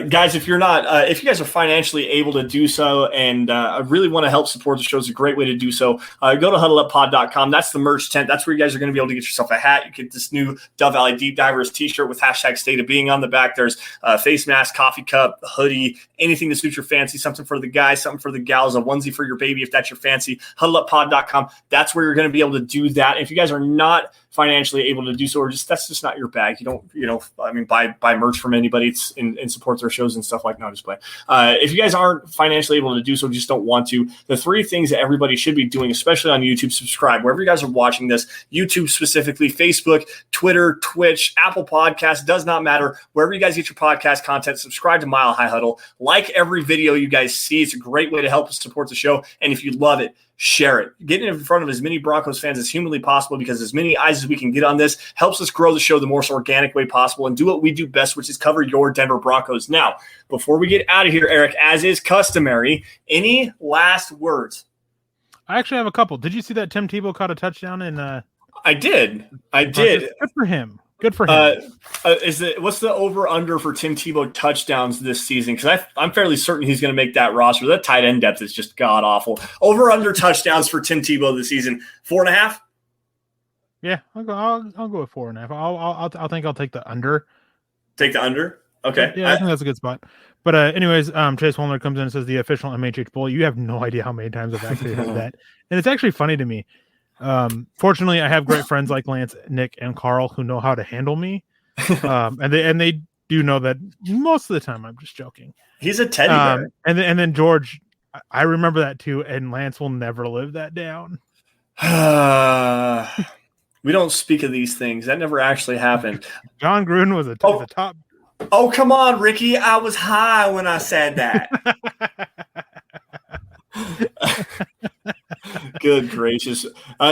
Guys, if you guys are financially able to do so and really want to help support the show, it's a great way to do so. Go to huddleuppod.com. That's the merch tent. That's where you guys are going to be able to get yourself a hat. You get this new Dove Valley Deep Divers t-shirt with #State of Being on the back. There's face mask, coffee cup, hoodie, anything to suit your fancy, something for the guys, something for the gals, a onesie for your baby if that's your fancy. huddleuppod.com. That's where you're going to be able to do that. If you guys are not financially able to do so, or that's just not your bag, you don't, buy merch from anybody and support their shows and stuff like that. Just play. If you guys aren't financially able to do so, just don't want to, the 3 things that everybody should be doing, especially on YouTube: subscribe wherever you guys are watching this, YouTube specifically, Facebook, Twitter, Twitch, Apple Podcasts, does not matter. Wherever you guys get your podcast content, subscribe to Mile High Huddle. Like every video you guys see. It's a great way to help us support the show. And if you love it, share it. Get in front of as many Broncos fans as humanly possible, because as many eyes as we can get on this helps us grow the show the most organic way possible and do what we do best, which is cover your Denver Broncos. Now, before we get out of here, Eric, as is customary, any last words? I actually have a couple. Did you see that Tim Tebow caught a touchdown in I did. Good for him. Good for him. What's the over-under for Tim Tebow touchdowns this season? Because I'm fairly certain he's going to make that roster. That tight end depth is just god-awful. Over-under touchdowns for Tim Tebow this season, 4.5? Yeah, I'll go with 4.5. I'll take the under. Take the under? Okay. Yeah, I think that's a good spot. But anyways, Chase Holmler comes in and says the official MHH Bowl. You have no idea how many times I've actually heard that. And it's actually funny to me. Fortunately, I have great friends like Lance, Nick, and Carl who know how to handle me. And they do know that most of the time I'm just joking. He's a teddy bear. And then George, I remember that too, and Lance will never live that down. We don't speak of these things. That never actually happened. John Gruden was a top. Oh, come on, Ricky. I was high when I said that. Good gracious.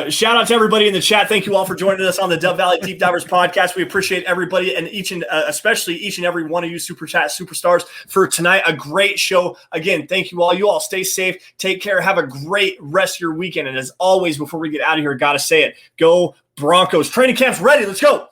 Shout out to everybody in the chat. Thank you all for joining us on the Dove Valley Deep Divers podcast. We appreciate everybody and especially each and every one of you Super Chat superstars for tonight. A great show. Again, thank you all. You all stay safe. Take care. Have a great rest of your weekend. And as always, before we get out of here, got to say it. Go Broncos. Training camp's ready. Let's go.